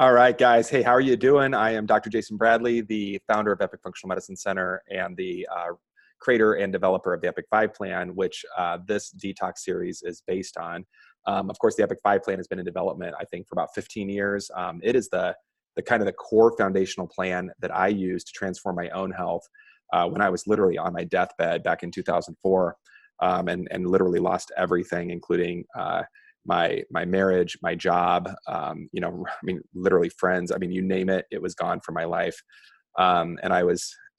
All right, guys. Hey, how are you doing? I am Dr. Jason Bradley, the founder of Epic Functional Medicine Center and the creator and developer of the Epic 5 plan, which this detox series is based on. Of course, the Epic 5 plan has been in development, I think, for about 15 years. It is the kind of the core foundational plan that I use to transform my own health when I was literally on my deathbed back in 2004 and literally lost everything, including my marriage, my job, literally friends. I mean, you name it, it was gone from my life. And I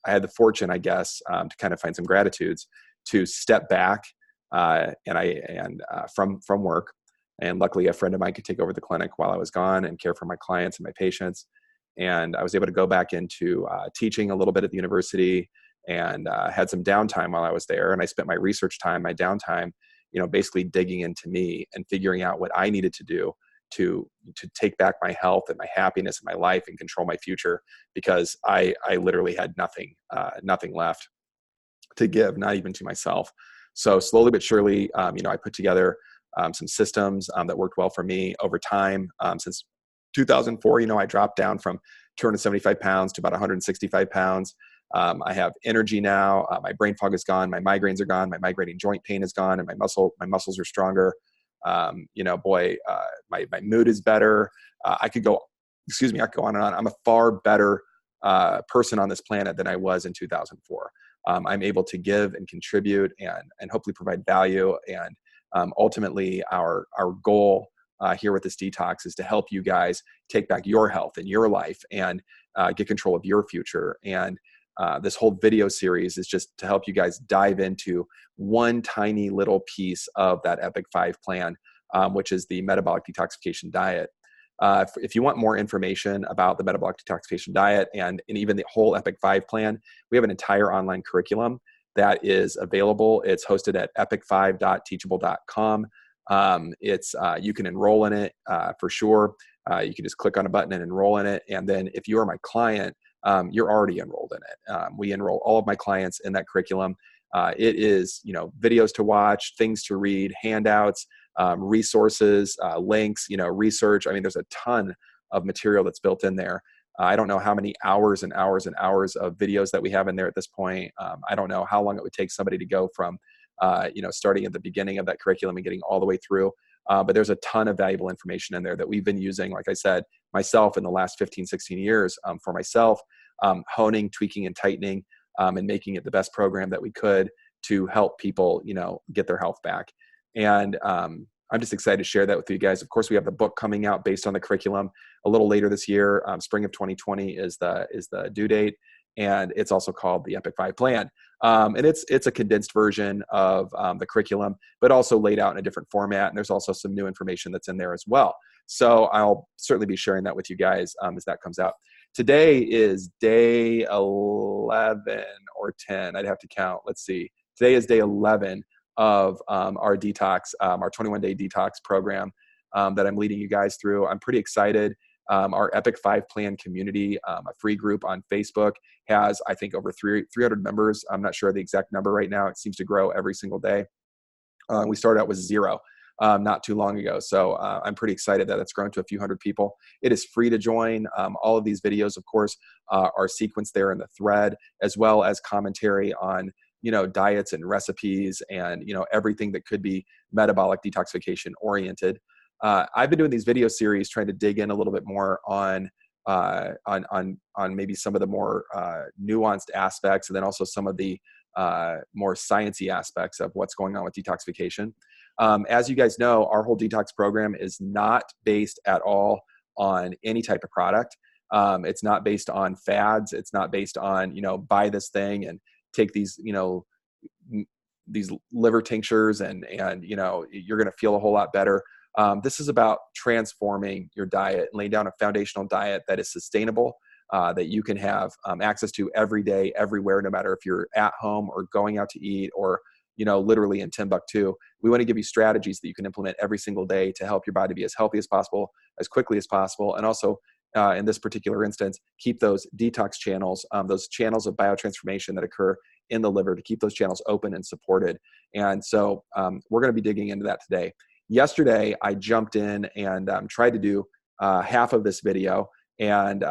had the fortune, I guess, to kind of find some gratitudes to step back from work. And luckily, a friend of mine could take over the clinic while I was gone and care for my clients and my patients. And I was able to go back into teaching a little bit at the university and had some downtime while I was there. And I spent my research time, my downtime, basically digging into me and figuring out what I needed to do to take back my health and my happiness and my life and control my future, because I literally had nothing left to give, not even to myself. So slowly but surely, I put together some systems that worked well for me over time. Since 2004, I dropped down from 275 pounds to about 165 pounds. I have energy now. My brain fog is gone. My migraines are gone. My migrating joint pain is gone, and my muscles are stronger. My mood is better. I could go on and on. I'm a far better person on this planet than I was in 2004. I'm able to give and contribute and hopefully provide value. And ultimately, our goal here with this detox is to help you guys take back your health and your life and get control of your future. And this whole video series is just to help you guys dive into one tiny little piece of that Epic 5 plan, which is the Metabolic Detoxification diet. If you want more information about the Metabolic Detoxification diet and even the whole Epic 5 plan, we have an entire online curriculum that is available. It's hosted at epic5.teachable.com. You can enroll in it for sure. You can just click on a button and enroll in it. And then if you are my client, you're already enrolled in it. We enroll all of my clients in that curriculum. It is, videos to watch, things to read, handouts, resources, links, research. I mean, there's a ton of material that's built in there. I don't know how many hours and hours and hours of videos that we have in there at this point. I don't know how long it would take somebody to go from, starting at the beginning of that curriculum and getting all the way through. But there's a ton of valuable information in there that we've been using, like I said, myself in the last 15, 16 years for myself, honing, tweaking, and tightening, and making it the best program that we could to help people, get their health back. And I'm just excited to share that with you guys. Of course, we have the book coming out based on the curriculum a little later this year. Spring of 2020 is the due date. And it's also called the Epic 5 plan. And it's a condensed version of the curriculum, but also laid out in a different format. And there's also some new information that's in there as well. So I'll certainly be sharing that with you guys as that comes out. Today is day 11 or 10. I'd have to count. Let's see. Today is day 11 of our detox, our 21-day detox program that I'm leading you guys through. I'm pretty excited. Our Epic 5 plan community, a free group on Facebook, has, I think, over 300 members. I'm not sure the exact number right now. It seems to grow every single day. We started out with 0 not too long ago. So I'm pretty excited that it's grown to a few hundred people. It is free to join. All of these videos, of course, are sequenced there in the thread, as well as commentary on diets and recipes and everything that could be metabolic detoxification oriented. I've been doing these video series trying to dig in a little bit more on maybe some of the more nuanced aspects, and then also some of the more sciencey aspects of what's going on with detoxification. As you guys know, our whole detox program is not based at all on any type of product. It's not based on fads. It's not based on buy this thing and take these these liver tinctures and you're going to feel a whole lot better. This is about transforming your diet, laying down a foundational diet that is sustainable, that you can have access to every day, everywhere, no matter if you're at home or going out to eat or, literally in Timbuktu. We want to give you strategies that you can implement every single day to help your body be as healthy as possible, as quickly as possible, and also, in this particular instance, keep those detox channels, those channels of biotransformation that occur in the liver, to keep those channels open and supported. And so we're going to be digging into that today. Yesterday, I jumped in and tried to do half of this video, and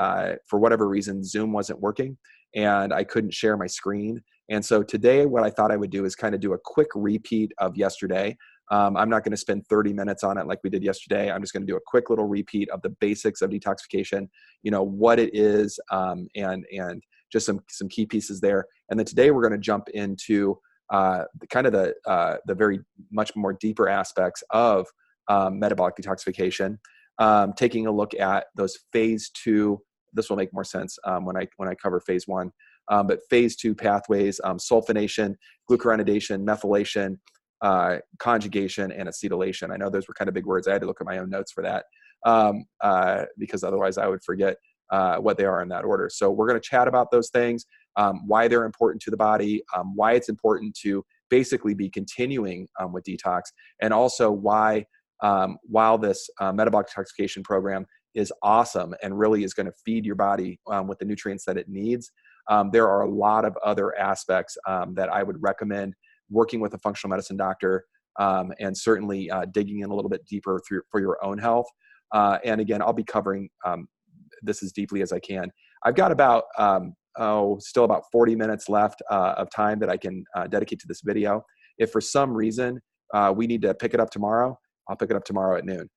for whatever reason, Zoom wasn't working, and I couldn't share my screen. And so today, what I thought I would do is kind of do a quick repeat of yesterday. I'm not going to spend 30 minutes on it like we did yesterday. I'm just going to do a quick little repeat of the basics of detoxification, what it is, and just some key pieces there. And then today we're going to jump into the very much more deeper aspects of metabolic detoxification, taking a look at those phase 2. This will make more sense when I cover phase 1. But phase 2 pathways: sulfonation, glucuronidation, methylation, conjugation, and acetylation. I know those were kind of big words. I had to look at my own notes for that because otherwise I would forget what they are in that order. So we're going to chat about those things, why they're important to the body, why it's important to basically be continuing with detox, and also why, while this metabolic detoxification program is awesome and really is going to feed your body with the nutrients that it needs, there are a lot of other aspects that I would recommend working with a functional medicine doctor, and certainly digging in a little bit deeper for your own health. And again, I'll be covering this as deeply as I can. I've got about, still about 40 minutes left of time that I can dedicate to this video. If for some reason we need to pick it up tomorrow, I'll pick it up tomorrow at noon.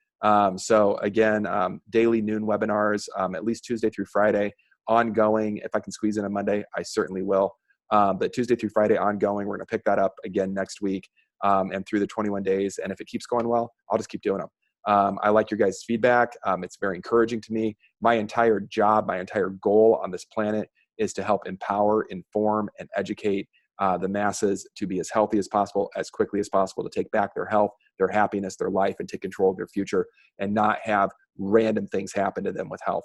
So again, daily noon webinars, at least Tuesday through Friday, ongoing. If I can squeeze in a Monday, I certainly will. But Tuesday through Friday ongoing. We're going to pick that up again next week and through the 21 days. And if it keeps going well, I'll just keep doing them. I like your guys' feedback. It's very encouraging to me. My entire job, my entire goal on this planet is to help empower, inform, and educate the masses to be as healthy as possible, as quickly as possible, to take back their health, their happiness, their life, and take control of their future, and not have random things happen to them with health.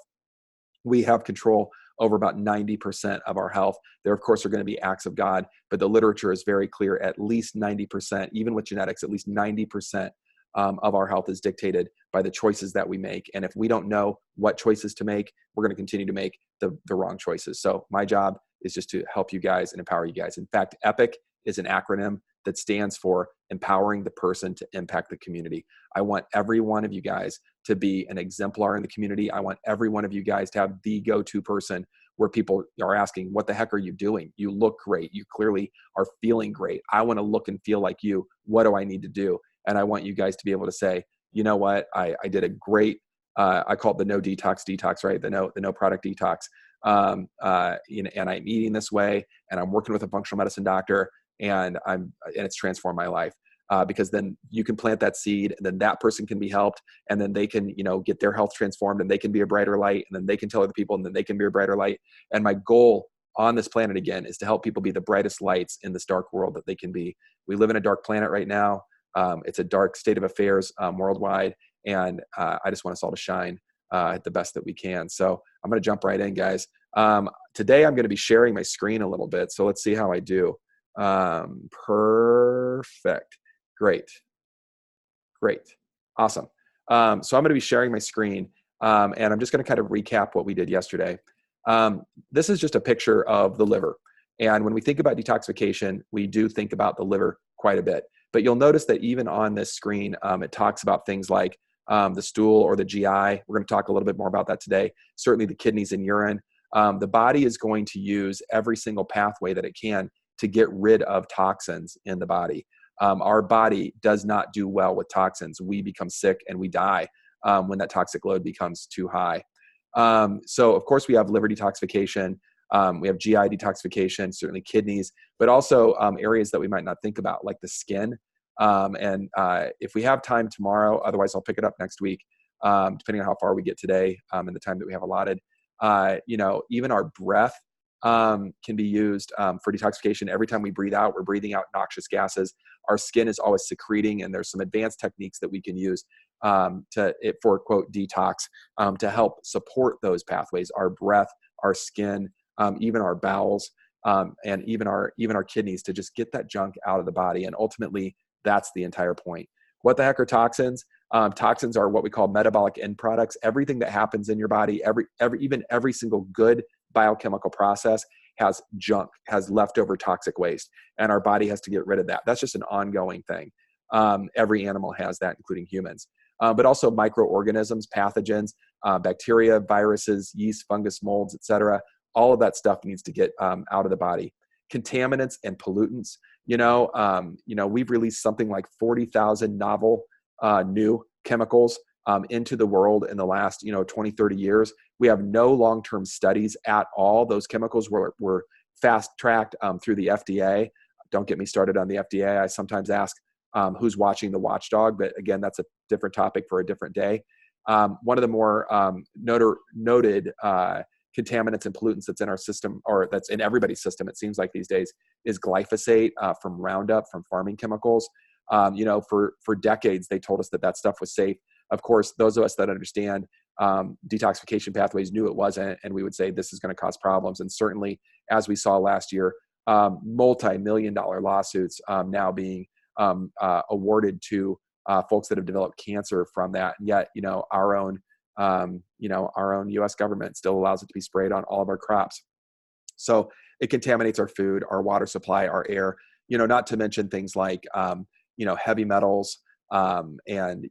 We have control over about 90% of our health. There, of course, are going to be acts of God, but the literature is very clear. At least 90%, even with genetics, at least 90% of our health is dictated by the choices that we make. And if we don't know what choices to make, we're going to continue to make the wrong choices. So my job is just to help you guys and empower you guys. In fact, EPIC is an acronym that stands for empowering the person to impact the community. I want every one of you guys to be an exemplar in the community. I want every one of you guys to have the go-to person where people are asking, what the heck are you doing? You look great. You clearly are feeling great. I want to look and feel like you. What do I need to do? And I want you guys to be able to say, you know what, I did a great, I call it the no detox, right? The no product detox. And I'm eating this way, and I'm working with a functional medicine doctor, and it's transformed my life. Because then you can plant that seed, and then that person can be helped, and then they can, get their health transformed, and they can be a brighter light, and then they can tell other people, and then they can be a brighter light. And my goal on this planet, again, is to help people be the brightest lights in this dark world that they can be. We live in a dark planet right now. It's a dark state of affairs worldwide, and I just want us all to shine at the best that we can. So I'm going to jump right in, guys. Today I'm going to be sharing my screen a little bit, so let's see how I do. Perfect. Great. Awesome. So I'm going to be sharing my screen, and I'm just going to kind of recap what we did yesterday. This is just a picture of the liver. And when we think about detoxification, we do think about the liver quite a bit. But you'll notice that even on this screen, it talks about things like the stool or the GI. We're going to talk a little bit more about that today. Certainly the kidneys and urine. The body is going to use every single pathway that it can to get rid of toxins in the body. Our body does not do well with toxins. We become sick and we die when that toxic load becomes too high. So of course we have liver detoxification. We have GI detoxification, certainly kidneys, but also areas that we might not think about, like the skin. And if we have time tomorrow, otherwise I'll pick it up next week, depending on how far we get today and the time that we have allotted. Even our breath can be used for detoxification. Every time we breathe out, we're breathing out noxious gases. Our skin is always secreting, and there's some advanced techniques that we can use for quote detox to help support those pathways. Our breath, our skin, even our bowels, and even our kidneys, to just get that junk out of the body. And ultimately, that's the entire point. What the heck are toxins? Toxins are what we call metabolic end products. Everything that happens in your body, every single good biochemical process has junk, has leftover toxic waste, and our body has to get rid of that. That's just an ongoing thing. Every animal has that, including humans. but also microorganisms, pathogens, bacteria, viruses, yeast, fungus, molds, etc. All of that stuff needs to get out of the body. Contaminants and pollutants. We've released something like 40,000 novel new chemicals into the world in the last 20, 30 years. We have no long-term studies at all. Those chemicals were fast-tracked through the FDA. Don't get me started on the FDA. I sometimes ask who's watching the watchdog, but again, that's a different topic for a different day. One of the more noted contaminants and pollutants that's in our system, or that's in everybody's system, it seems like these days, is glyphosate from Roundup, from farming chemicals. For decades, they told us that stuff was safe. Of course, those of us that understand detoxification pathways knew it wasn't, and we would say this is going to cause problems. And certainly, as we saw last year, multi-million-dollar lawsuits now being awarded to folks that have developed cancer from that. And yet, our own U.S. government still allows it to be sprayed on all of our crops. So it contaminates our food, our water supply, our air. Not to mention things like heavy metals, and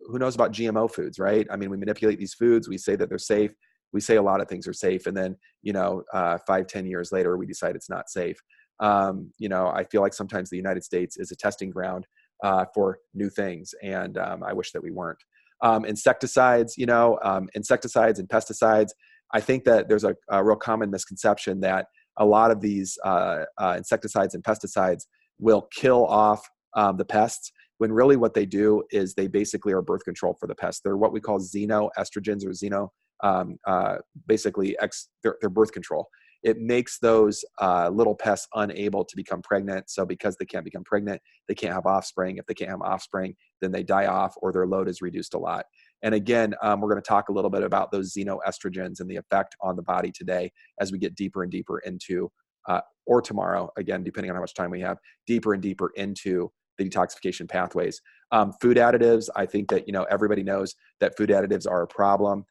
who knows about GMO foods, right? I mean, we manipulate these foods. We say that they're safe. We say a lot of things are safe, and then 5-10 years later, we decide it's not safe. I feel like sometimes the United States is a testing ground for new things, and I wish that we weren't. Insecticides, insecticides and pesticides. I think that there's a real common misconception that a lot of these insecticides and pesticides will kill off the pests, when really what they do is they basically are birth control for the pests. They're what we call xenoestrogens, or they're birth control. It makes those little pests unable to become pregnant. So because they can't become pregnant, they can't have offspring. If they can't have offspring, then they die off, or their load is reduced a lot. And again, we're going to talk a little bit about those xenoestrogens and the effect on the body today as we get deeper and deeper into, or tomorrow, again, depending on how much time we have, deeper and deeper into the detoxification pathways. Food additives, I think that, everybody knows that food additives are a problem.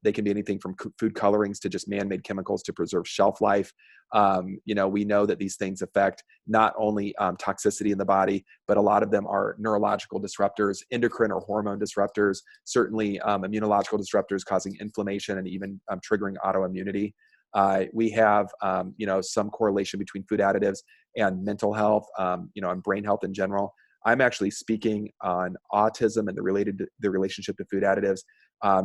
They can be anything from food colorings to just man-made chemicals to preserve shelf life. We know that these things affect not only toxicity in the body, but a lot of them are neurological disruptors, endocrine or hormone disruptors, certainly immunological disruptors causing inflammation and even triggering autoimmunity. We have, some correlation between food additives and mental health, and brain health in general. I'm actually speaking on autism and the relationship to food additives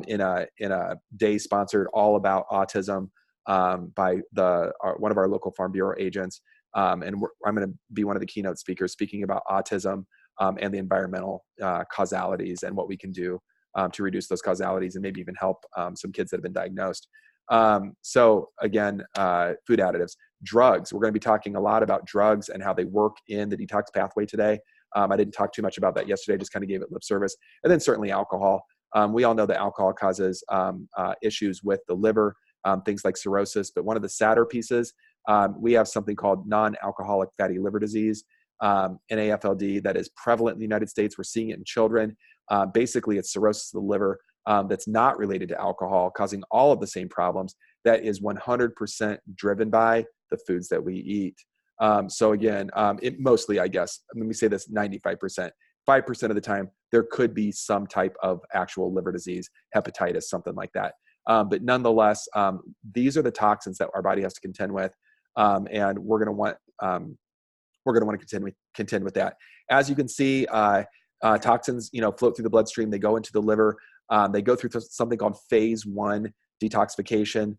in a day sponsored all about autism by one of our local Farm Bureau agents, and I'm going to be one of the keynote speakers speaking about autism and the environmental causalities and what we can do to reduce those causalities and maybe even help some kids that have been diagnosed. So again, food additives, drugs. We're going to be talking a lot about drugs and how they work in the detox pathway today. I didn't talk too much about that yesterday, just kind of gave it lip service. And then certainly alcohol. We all know that alcohol causes issues with the liver, things like cirrhosis. But one of the sadder pieces, we have something called non-alcoholic fatty liver disease, NAFLD, that is prevalent in the United States. We're seeing it in children. Basically, it's cirrhosis of the liver that's not related to alcohol, causing all of the same problems. That is 100% driven by the foods that we eat. So again, it mostly, I guess, let me say this, 95%. 5% of the time, there could be some type of actual liver disease, hepatitis, something like that. But nonetheless, these are the toxins that our body has to contend with, and we're going to want to contend with that. As you can see, toxins, float through the bloodstream. They go into the liver. They go through something called phase 1 detoxification.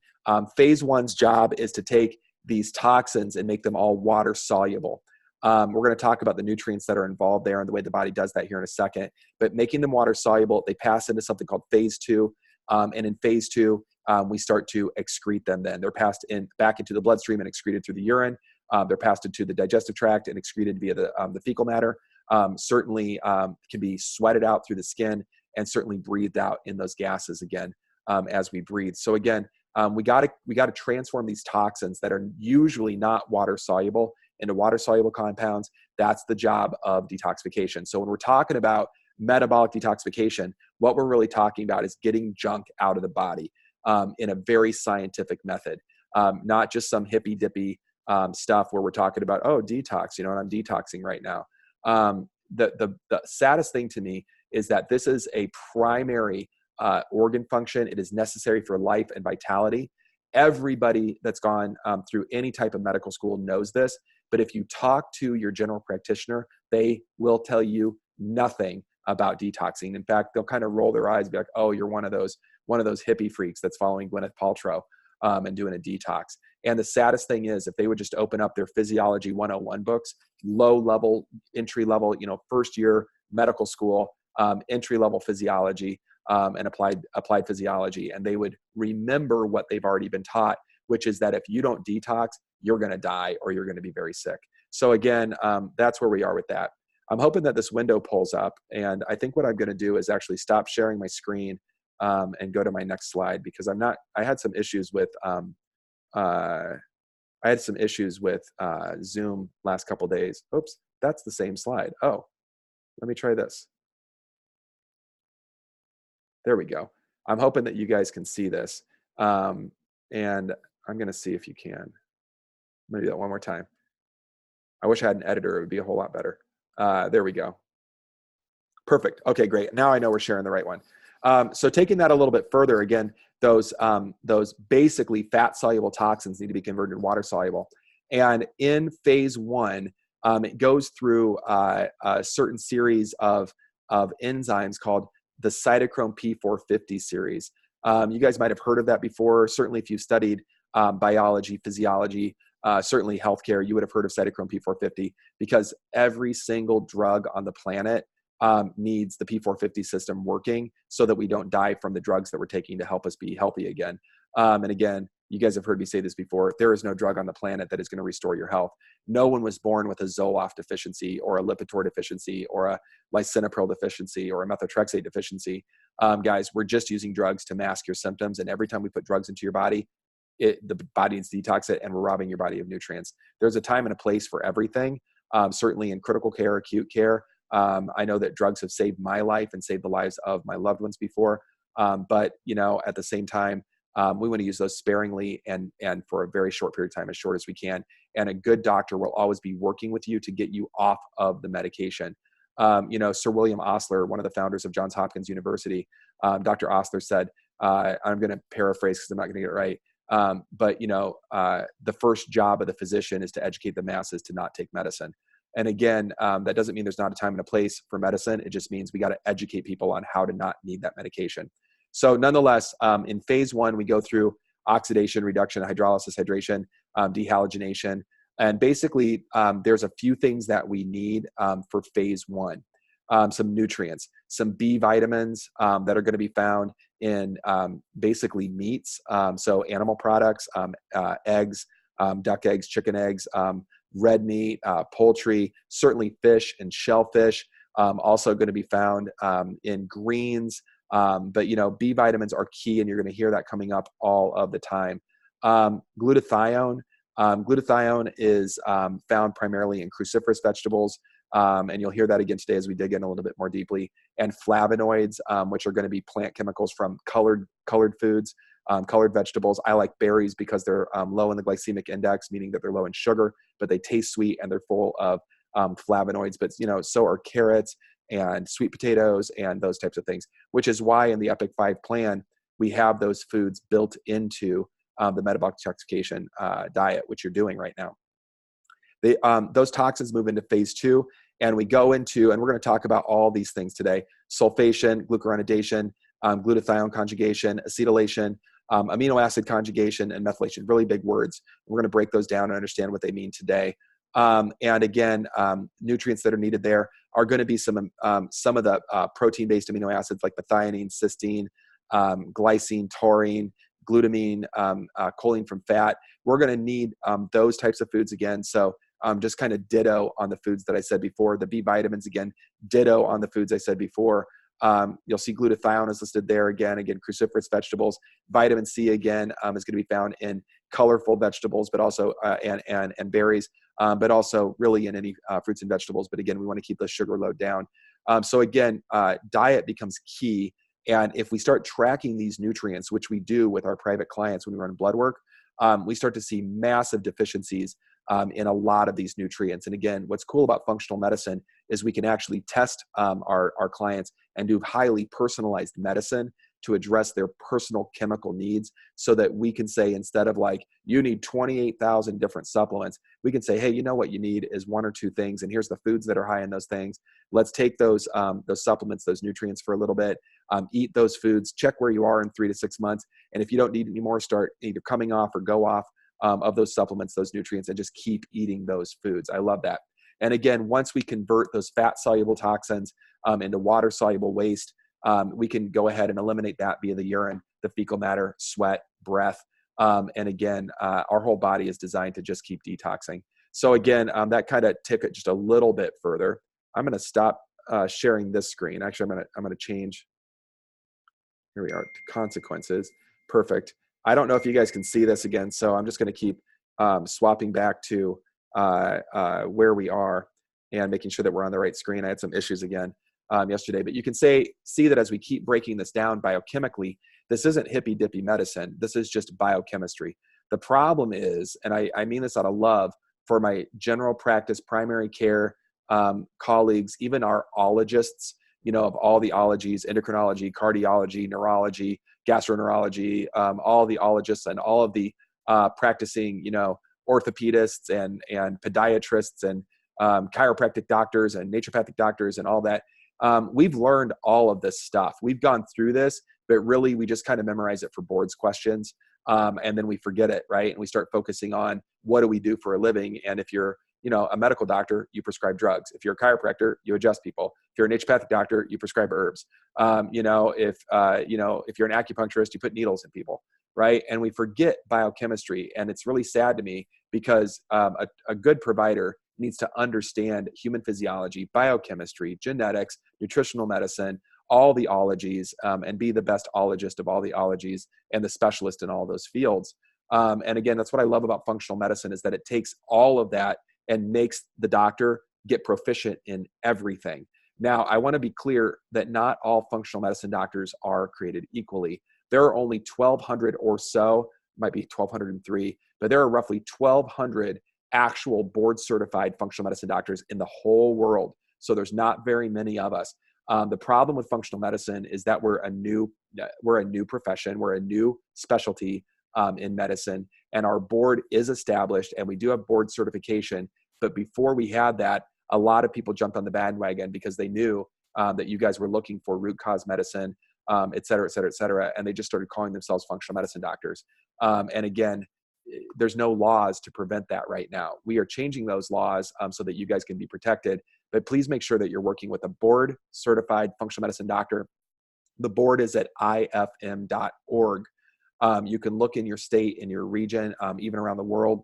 Phase 1's job is to take these toxins and make them all water soluble. We're going to talk about the nutrients that are involved there and the way the body does that here in a second. But making them water soluble, they pass into something called phase 2. And in phase 2, we start to excrete them then. They're passed back into the bloodstream and excreted through the urine. They're passed into the digestive tract and excreted via the fecal matter. Certainly can be sweated out through the skin and certainly breathed out in those gases again as we breathe. So again, we got to transform these toxins that are usually not water soluble into water soluble compounds. That's the job of detoxification. So when we're talking about metabolic detoxification, what we're really talking about is getting junk out of the body in a very scientific method, not just some hippy dippy stuff where we're talking about, oh, detox, and I'm detoxing right now. The saddest thing to me is that this is a primary organ function. It is necessary for life and vitality. Everybody that's gone through any type of medical school knows this, but if you talk to your general practitioner, they will tell you nothing about detoxing. In fact, they'll kind of roll their eyes and be like, oh, you're one of those hippie freaks that's following Gwyneth Paltrow and doing a detox. And the saddest thing is, if they would just open up their Physiology 101 books, low level, entry level, first year medical school, entry level physiology, and applied physiology, and they would remember what they've already been taught, which is that if you don't detox, you're going to die or you're going to be very sick. So again, that's where we are with that. I'm hoping that this window pulls up, and I think what I'm going to do is actually stop sharing my screen and go to my next slide, because I had some issues with Zoom last couple days. Oops, that's the same slide. Oh, let me try this. There we go. I'm hoping that you guys can see this. And I'm going to see if you can. I'm going to do that one more time. I wish I had an editor. It would be a whole lot better. There we go. Perfect. Okay, great. Now I know we're sharing the right one. So taking that a little bit further, again, those basically fat-soluble toxins need to be converted to water-soluble. And in phase 1, it goes through a certain series of enzymes called the Cytochrome P450 series. You guys might have heard of that before. Certainly if you've studied biology, physiology, certainly healthcare, you would have heard of Cytochrome P450, because every single drug on the planet needs the P450 system working so that we don't die from the drugs that we're taking to help us be healthy again. And again, you guys have heard me say this before, there is no drug on the planet that is going to restore your health. No one was born with a Zoloft deficiency or a Lipitor deficiency or a lisinopril deficiency or a methotrexate deficiency. Guys, we're just using drugs to mask your symptoms. And every time we put drugs into your body, the body needs to detox it, and we're robbing your body of nutrients. There's a time and a place for everything, certainly in critical care, acute care. I know that drugs have saved my life and saved the lives of my loved ones before. But, at the same time, we want to use those sparingly and for a very short period of time, as short as we can. And a good doctor will always be working with you to get you off of the medication. Sir William Osler, one of the founders of Johns Hopkins University, Dr. Osler said, I'm going to paraphrase because I'm not going to get it right. But the first job of the physician is to educate the masses to not take medicine. And again, that doesn't mean there's not a time and a place for medicine. It just means we got to educate people on how to not need that medication. So nonetheless, in phase 1, we go through oxidation, reduction, hydrolysis, hydration, dehalogenation. And basically, there's a few things that we need for phase 1. Some nutrients, some B vitamins that are going to be found in basically meats. So animal products, eggs, duck eggs, chicken eggs, red meat, poultry, certainly fish and shellfish, also going to be found in greens. But B vitamins are key, and you're going to hear that coming up all of the time. Glutathione. Glutathione is found primarily in cruciferous vegetables, and you'll hear that again today as we dig in a little bit more deeply. And flavonoids, which are going to be plant chemicals from colored foods, colored vegetables. I like berries because they're low in the glycemic index, meaning that they're low in sugar, but they taste sweet and they're full of flavonoids. But so are carrots and sweet potatoes and those types of things, which is why in the Epic 5 plan, we have those foods built into the metabolic detoxification diet, which you're doing right now. Those toxins move into phase 2, and we go into, and we're going to talk about all these things today: sulfation, glucuronidation, glutathione conjugation, acetylation, amino acid conjugation, and methylation. Really big words. We're going to break those down and understand what they mean today. And again, nutrients that are needed there are going to be some of the protein-based amino acids like methionine, cysteine, glycine, taurine, glutamine, choline from fat. We're going to need those types of foods again. So just kind of ditto on the foods that I said before. The B vitamins, again, ditto on the foods I said before. You'll see glutathione is listed there again, cruciferous vegetables. Vitamin C, again, is going to be found in colorful vegetables, but also and berries, but also really in any fruits and vegetables. But again, we want to keep the sugar load down. So again, diet becomes key. And if we start tracking these nutrients, which we do with our private clients when we run blood work, we start to see massive deficiencies in a lot of these nutrients. And again, what's cool about functional medicine is we can actually test our clients and do highly personalized medicine to address their personal chemical needs, so that we can say, instead of like, you need 28,000 different supplements, we can say, hey, you know what you need is one or two things, and here's the foods that are high in those things. Let's take those supplements, those nutrients for a little bit, eat those foods, check where you are in 3 to 6 months. And if you don't need any more, start either coming off or go off of those supplements, those nutrients, and just keep eating those foods. I love that. And again, once we convert those fat-soluble toxins into water-soluble waste, we can go ahead and eliminate that via the urine, the fecal matter, sweat, breath. And again, our whole body is designed to just keep detoxing. So again, that kind of took it just a little bit further. I'm going to stop sharing this screen. Actually, I'm going to change. Here we are, to consequences. Perfect. I don't know if you guys can see this again, so I'm just going to keep swapping back to where we are and making sure that we're on the right screen. I had some issues again yesterday, but you can see that as we keep breaking this down biochemically, this isn't hippy-dippy medicine. This is just biochemistry. The problem is, and I mean this out of love for my general practice, primary care colleagues, even our ologists, of all the ologies, endocrinology, cardiology, neurology, gastroenterology, all the ologists and all of the practicing, orthopedists and podiatrists and chiropractic doctors and naturopathic doctors and all that. We've learned all of this stuff. We've gone through this, but really we just kind of memorize it for boards questions. And then we forget it, right? And we start focusing on what do we do for a living. And if you're, a medical doctor, you prescribe drugs. If you're a chiropractor, you adjust people. If you're a naturopathic doctor, you prescribe herbs. If you're an acupuncturist, you put needles in people, right? And we forget biochemistry. And it's really sad to me because a good provider needs to understand human physiology, biochemistry, genetics, nutritional medicine, all the ologies, and be the best ologist of all the ologies and the specialist in all those fields. And again, that's what I love about functional medicine, is that it takes all of that and makes the doctor get proficient in everything. Now, I want to be clear that not all functional medicine doctors are created equally. There are only 1,200 or so, might be 1,203, but there are roughly 1,200 actual board certified functional medicine doctors in the whole world. So there's not very many of us. The problem with functional medicine is that we're a new profession. We're a new specialty in medicine, and our board is established, and we do have board certification. But before we had that, a lot of people jumped on the bandwagon because they knew that you guys were looking for root cause medicine, et cetera, et cetera, et cetera. And they just started calling themselves functional medicine doctors. And again, there's no laws to prevent that right now. We are changing those laws so that you guys can be protected. But please make sure that you're working with a board certified functional medicine doctor. The board is at ifm.org. You can look in your state, in your region, even around the world,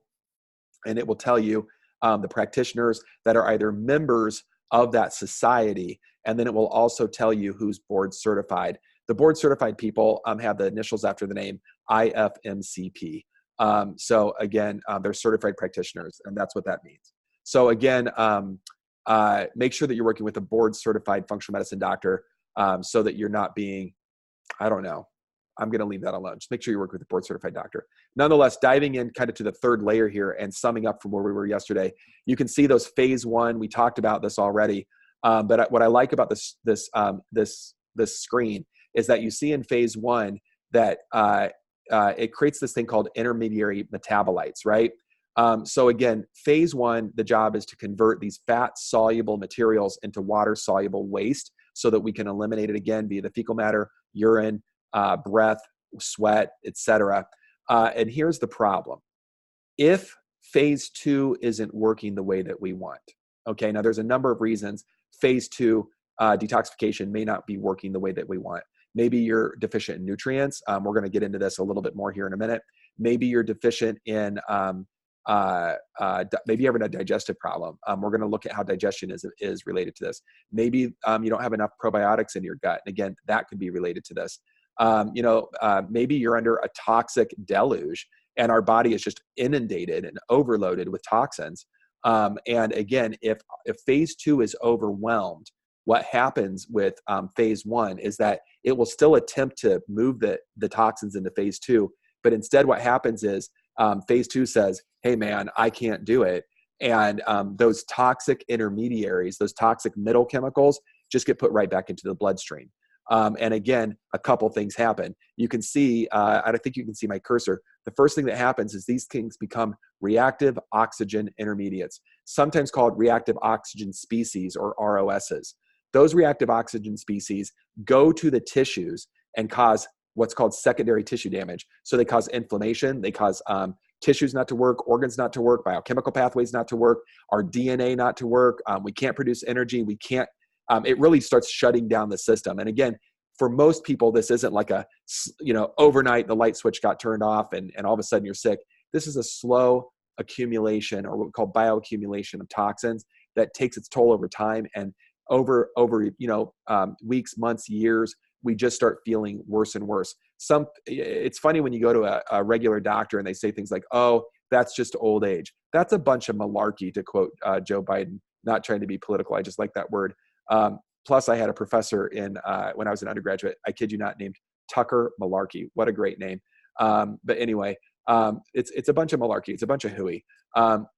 and it will tell you the practitioners that are either members of that society, and then it will also tell you who's board certified. The board certified people have the initials after the name IFMCP. So again, they're certified practitioners, and that's what that means. So again, make sure that you're working with a board certified functional medicine doctor so that you're not being, I don't know, I'm going to leave that alone. Just make sure you work with a board certified doctor. Nonetheless, diving in kind of to the third layer here and summing up from where we were yesterday, you can see those phase one. We talked about this already. But what I like about this screen is that you see in phase one that it creates this thing called intermediary metabolites, right? So again, phase one, the job is to convert these fat-soluble materials into water-soluble waste so that we can eliminate it again via the fecal matter, urine, breath, sweat, etc. And here's the problem. If phase two isn't working the way that we want, okay, now there's a number of reasons phase two detoxification may not be working the way that we want. Maybe you're deficient in nutrients. We're going to get into this a little bit more here in a minute. Maybe you're deficient in, maybe you're having a digestive problem. We're going to look at how digestion is related to this. Maybe you don't have enough probiotics in your gut. And again, that could be related to this. Maybe you're under a toxic deluge and our body is just inundated and overloaded with toxins. And again, if phase two is overwhelmed, what happens with phase one is that it will still attempt to move the toxins into phase two. But instead what happens is phase two says, hey man, I can't do it. And those toxic intermediaries, those toxic middle chemicals just get put right back into the bloodstream. And again, a couple things happen. You can see, I think you can see my cursor. The first thing that happens is these things become reactive oxygen intermediates, sometimes called reactive oxygen species or ROSs. Those reactive oxygen species go to the tissues and cause what's called secondary tissue damage. So they cause inflammation, they cause tissues not to work, organs not to work, biochemical pathways not to work, our DNA not to work. We can't produce energy. We can't, it really starts shutting down the system. And again, for most people, this isn't like a, overnight the light switch got turned off and all of a sudden you're sick. This is a slow accumulation, or what we call bioaccumulation of toxins, that takes its toll over time. And over weeks, months, years, we just start feeling worse and worse. It's funny when you go to a regular doctor and they say things like, oh, that's just old age. That's a bunch of malarkey, to quote Joe Biden. Not trying to be political, I just like that word. Plus, I had a professor when I was an undergraduate, I kid you not, named Tucker Malarkey. What a great name. But anyway, it's a bunch of malarkey. It's a bunch of hooey.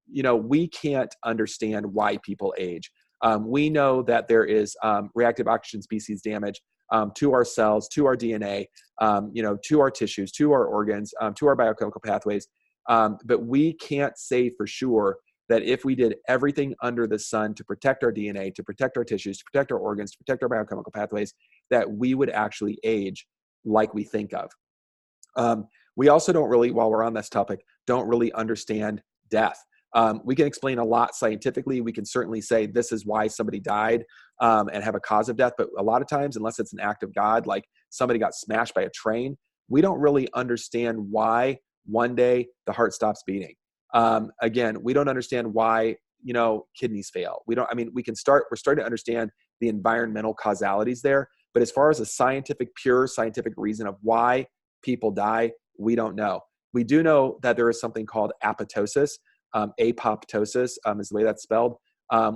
We can't understand why people age. We know that there is reactive oxygen species damage to our cells, to our DNA, to our tissues, to our organs, to our biochemical pathways. But we can't say for sure that if we did everything under the sun to protect our DNA, to protect our tissues, to protect our organs, to protect our biochemical pathways, that we would actually age like we think of. We also don't really, while we're on this topic, don't really understand death. We can explain a lot scientifically. We can certainly say this is why somebody died and have a cause of death. But a lot of times, unless it's an act of God, like somebody got smashed by a train, we don't really understand why one day the heart stops beating. Again, we don't understand why, kidneys fail. We're starting to understand the environmental causalities there. But as far as a pure scientific reason of why people die, we don't know. We do know that there is something called apoptosis. Apoptosis is the way that's spelled,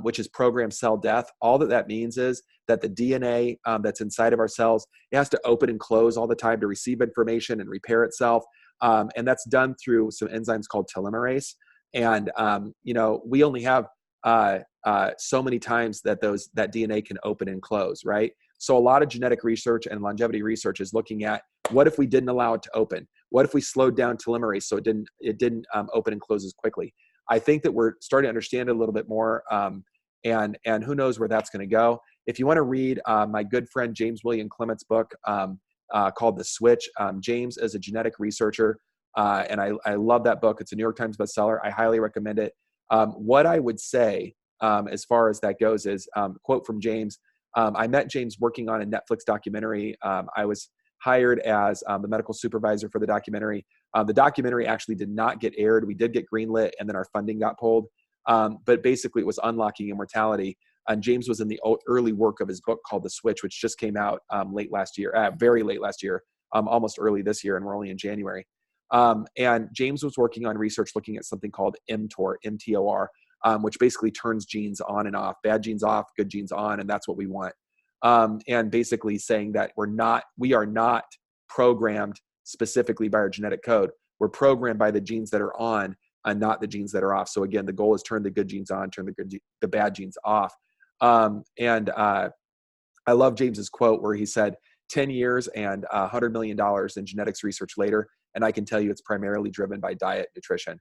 which is programmed cell death. All that means is that the DNA that's inside of our cells, it has to open and close all the time to receive information and repair itself. And that's done through some enzymes called telomerase. And, we only have so many times that that DNA can open and close, right? So a lot of genetic research and longevity research is looking at, what if we didn't allow it to open? What if we slowed down telomerase so it didn't open and close as quickly? I think that we're starting to understand it a little bit more, and who knows where that's going to go. If you want to read my good friend James William Clement's book called The Switch, James is a genetic researcher, and I love that book. It's a New York Times bestseller. I highly recommend it. What I would say as far as that goes is, quote from James, I met James working on a Netflix documentary. I was hired as the medical supervisor for the documentary. The documentary actually did not get aired. We did get greenlit, and then our funding got pulled. But basically, it was Unlocking Immortality. And James was in the early work of his book called The Switch, which just came out late last year, very late last year, almost early this year, and we're only in January. And James was working on research looking at something called mTOR, MTOR, which basically turns genes on and off, bad genes off, good genes on, and that's what we want. And basically saying that we are not programmed specifically by our genetic code. We're programmed by the genes that are on and not the genes that are off. So again, the goal is turn the good genes on, turn the bad genes off. I love James's quote where he said, 10 years and $100 million in genetics research later, and I can tell you it's primarily driven by diet, nutrition,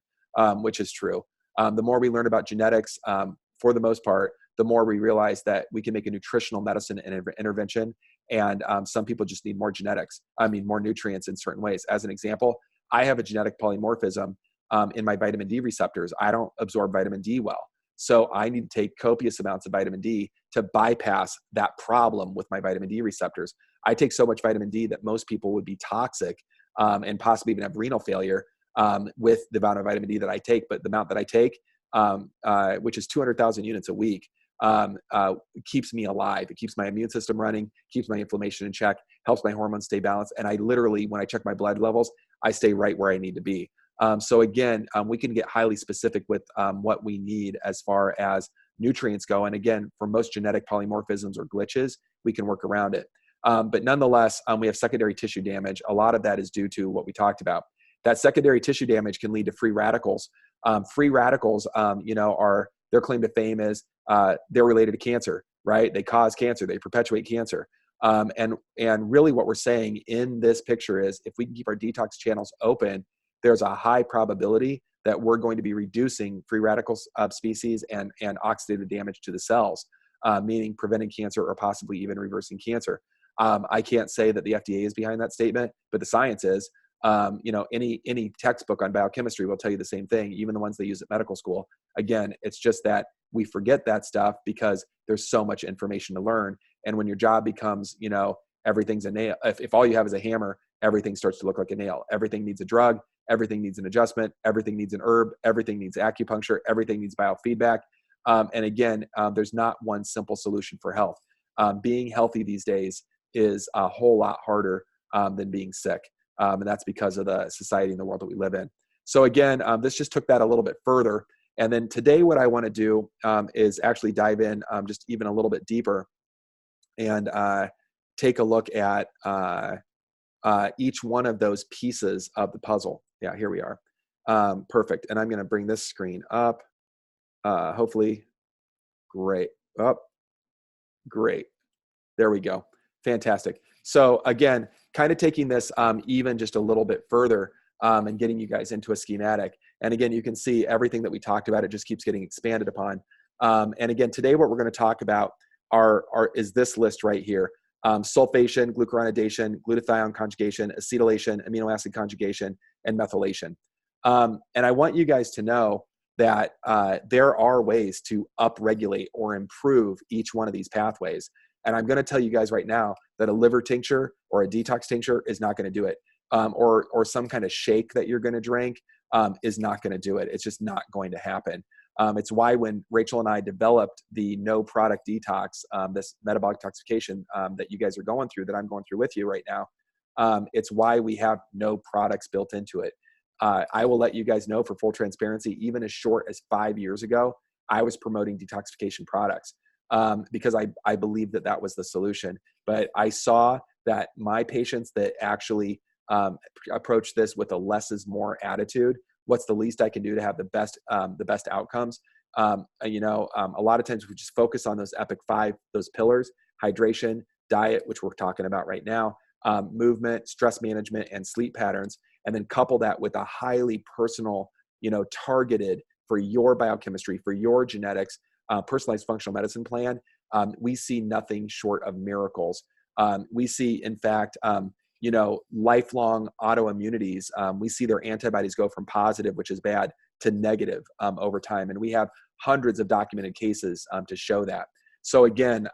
which is true. The more we learn about genetics, for the most part, the more we realize that we can make a nutritional medicine intervention. And some people just need more more nutrients in certain ways. As an example, I have a genetic polymorphism in my vitamin D receptors. I don't absorb vitamin D well. So I need to take copious amounts of vitamin D to bypass that problem with my vitamin D receptors. I take so much vitamin D that most people would be toxic and possibly even have renal failure with the amount of vitamin D that I take. But the amount that I take, which is 200,000 units a week, keeps me alive. It keeps my immune system running, keeps my inflammation in check, helps my hormones stay balanced. And I literally, when I check my blood levels, I stay right where I need to be. So again, we can get highly specific with what we need as far as nutrients go. And again, for most genetic polymorphisms or glitches, we can work around it. But nonetheless, we have secondary tissue damage. A lot of that is due to what we talked about. That secondary tissue damage can lead to free radicals. Free radicals, their claim to fame is they're related to cancer, right? They cause cancer, they perpetuate cancer. And really what we're saying in this picture is if we can keep our detox channels open, there's a high probability that we're going to be reducing free radical species and oxidative damage to the cells, meaning preventing cancer or possibly even reversing cancer. I can't say that the FDA is behind that statement, but the science is. Any textbook on biochemistry will tell you the same thing, even the ones they use at medical school. Again, it's just that we forget that stuff because there's so much information to learn. And when your job becomes, everything's a nail. If all you have is a hammer, everything starts to look like a nail. Everything needs a drug. Everything needs an adjustment. Everything needs an herb. Everything needs acupuncture. Everything needs biofeedback. And again, there's not one simple solution for health. Being healthy these days is a whole lot harder than being sick. And that's because of the society and the world that we live in. So again, this just took that a little bit further. And then today what I want to do is actually dive in just even a little bit deeper and take a look at each one of those pieces of the puzzle. Yeah, here we are. Perfect. And I'm going to bring this screen up. Hopefully, great. Oh, great. There we go. Fantastic. So again, kind of taking this even just a little bit further and getting you guys into a schematic. And again, you can see everything that we talked about, it just keeps getting expanded upon. And again, today what we're going to talk about is this list right here. Sulfation, glucuronidation, glutathione conjugation, acetylation, amino acid conjugation, and methylation. And I want you guys to know that there are ways to upregulate or improve each one of these pathways. And I'm going to tell you guys right now that a liver tincture or a detox tincture is not going to do it. Or some kind of shake that you're going to drink is not going to do it. It's just not going to happen. It's why when Rachel and I developed the no product detox, this metabolic detoxification that you guys are going through, that I'm going through with you right now, it's why we have no products built into it. I will let you guys know, for full transparency, even as short as 5 years ago, I was promoting detoxification products because I believed that that was the solution. But I saw that my patients that actually approach this with a less is more attitude, what's the least I can do to have the best outcomes? A lot of times we just focus on those epic 5, those pillars: hydration, diet, which we're talking about right now, movement, stress management, and sleep patterns. And then couple that with a highly personal, targeted for your biochemistry, for your genetics, personalized functional medicine plan. We see nothing short of miracles. We see, in fact, lifelong autoimmunities. We see their antibodies go from positive, which is bad, to negative over time. And we have hundreds of documented cases to show that. So again,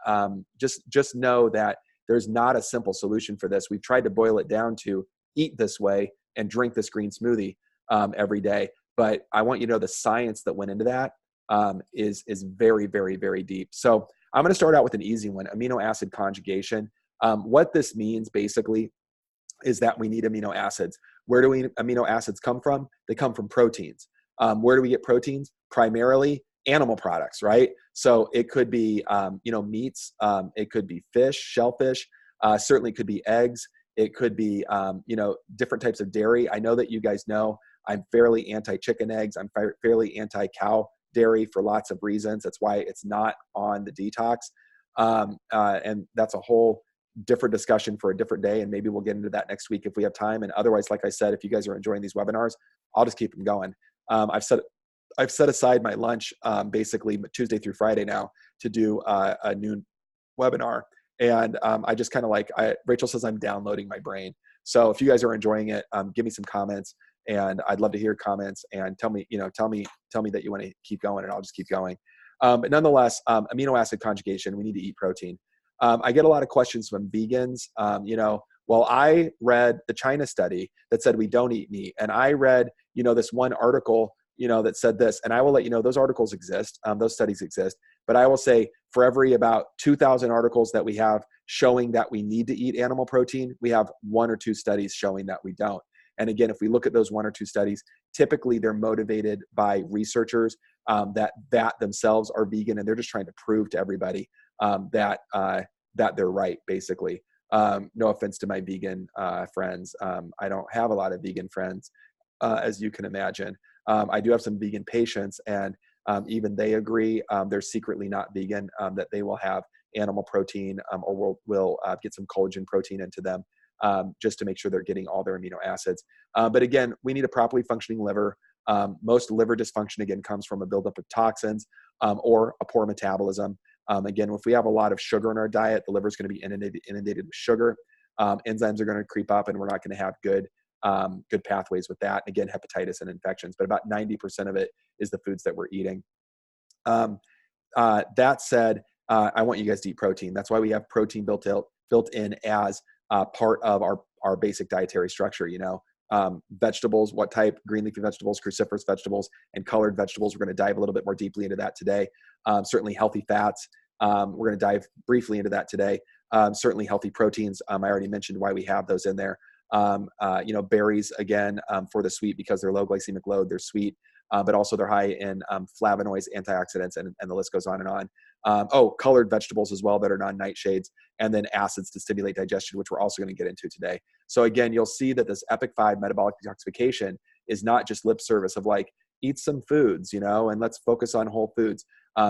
just know that there's not a simple solution for this. We've tried to boil it down to eat this way and drink this green smoothie every day. But I want you to know the science that went into that is very, very, very deep. So I'm going to start out with an easy one: amino acid conjugation. What this means basically is that we need amino acids. Where do amino acids come from? They come from proteins. Where do we get proteins? Primarily animal products, right? So it could be, meats. It could be fish, shellfish. Certainly could be eggs. It could be, different types of dairy. I know that you guys know I'm fairly anti-chicken eggs. I'm fairly anti-cow dairy for lots of reasons. That's why it's not on the detox. And that's a whole different discussion for a different day. And maybe we'll get into that next week if we have time. And otherwise, like I said, if you guys are enjoying these webinars, I'll just keep them going. I've set aside my lunch, basically Tuesday through Friday now, to do a noon webinar. And I just kind of Rachel says I'm downloading my brain. So if you guys are enjoying it, give me some comments, and I'd love to hear comments, and tell me that you want to keep going, and I'll just keep going. But nonetheless, amino acid conjugation, we need to eat protein. I get a lot of questions from vegans. Well, I read the China study that said we don't eat meat. And I read, this one article, that said this. And I will let you know those articles exist. Those studies exist. But I will say for every about 2,000 articles that we have showing that we need to eat animal protein, we have 1 or 2 studies showing that we don't. And again, if we look at those 1 or 2 studies, typically they're motivated by researchers that themselves are vegan, and they're just trying to prove to everybody that they're right, basically. No offense to my vegan friends. I don't have a lot of vegan friends. as you can imagine. I do have some vegan patients, and even they agree they're secretly not vegan, that they will have animal protein or will get some collagen protein into them just to make sure they're getting all their amino acids. But again, we need a properly functioning liver. Most liver dysfunction, again, comes from a buildup of toxins or a poor metabolism. Again, if we have a lot of sugar in our diet, the liver is going to be inundated with sugar. Enzymes are going to creep up, and we're not going to have good pathways with that. And again, hepatitis and infections, but about 90% of it is the foods that we're eating. That said, I want you guys to eat protein. That's why we have protein built in as part of our basic dietary structure. Vegetables, what type? Green leafy vegetables, cruciferous vegetables, and colored vegetables. We're going to dive a little bit more deeply into that today. Certainly healthy fats. We're going to dive briefly into that today. Certainly healthy proteins. I already mentioned why we have those in there. Berries, again, for the sweet, because they're low glycemic load, they're sweet, but also they're high in flavonoids, antioxidants, and the list goes on and on. Colored vegetables as well that are non-nightshades, and then acids to stimulate digestion, which we're also going to get into today. So again, you'll see that this Epic 5 metabolic detoxification is not just lip service of like, eat some foods, and let's focus on whole foods.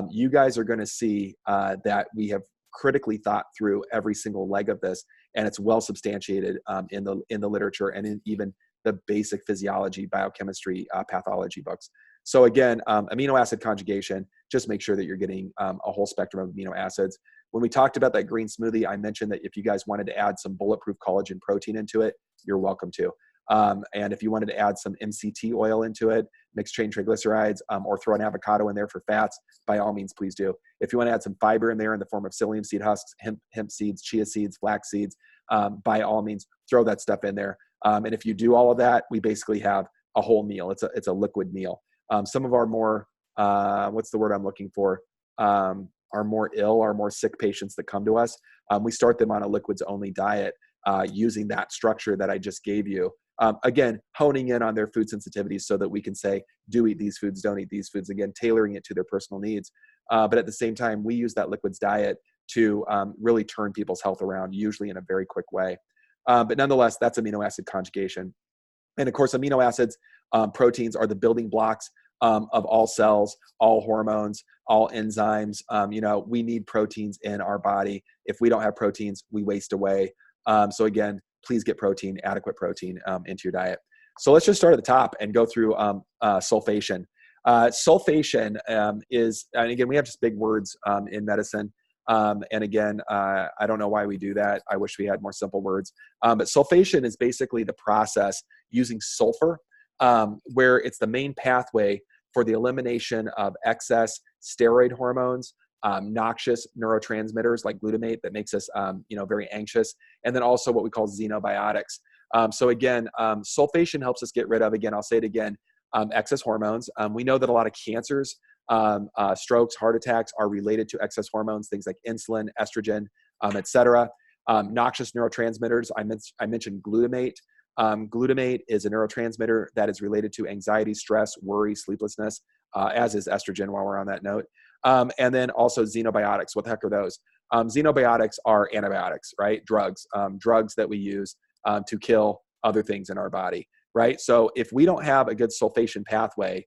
You guys are going to see that we have critically thought through every single leg of this, and it's well substantiated in the literature and in even the basic physiology, biochemistry, pathology books. So again, amino acid conjugation, just make sure that you're getting a whole spectrum of amino acids. When we talked about that green smoothie, I mentioned that if you guys wanted to add some bulletproof collagen protein into it, you're welcome to. And if you wanted to add some MCT oil into it, mixed chain triglycerides, or throw an avocado in there for fats, by all means, please do. If you want to add some fiber in there in the form of psyllium seed husks, hemp seeds, chia seeds, flax seeds, by all means, throw that stuff in there. And if you do all of that, we basically have a whole meal. It's a liquid meal. Some of our more, what's the word I'm looking for? Our more ill, our more sick patients that come to us, we start them on a liquids only diet using that structure that I just gave you. Again, honing in on their food sensitivities so that we can say, do eat these foods, don't eat these foods, again, tailoring it to their personal needs. But at the same time, we use that liquids diet to really turn people's health around, usually in a very quick way. But nonetheless, that's amino acid conjugation. And of course, amino acids, proteins are the building blocks of all cells, all hormones, all enzymes. We need proteins in our body. If we don't have proteins, we waste away. So again, please get protein, adequate protein into your diet. So let's just start at the top and go through sulfation. Sulfation is, and again, we have just big words in medicine. And again, I don't know why we do that. I wish we had more simple words. But sulfation is basically the process using sulfur, where it's the main pathway for the elimination of excess steroid hormones, noxious neurotransmitters like glutamate that makes us, very anxious, and then also what we call xenobiotics. So again, sulfation helps us get rid of, again, I'll say it again, excess hormones. We know that a lot of cancers, strokes, heart attacks are related to excess hormones, things like insulin, estrogen, et cetera. Noxious neurotransmitters, I mentioned glutamate. Glutamate is a neurotransmitter that is related to anxiety, stress, worry, sleeplessness, as is estrogen, while we're on that note. And then also xenobiotics. What the heck are those? Xenobiotics are antibiotics, right? Drugs that we use to kill other things in our body, right? So if we don't have a good sulfation pathway,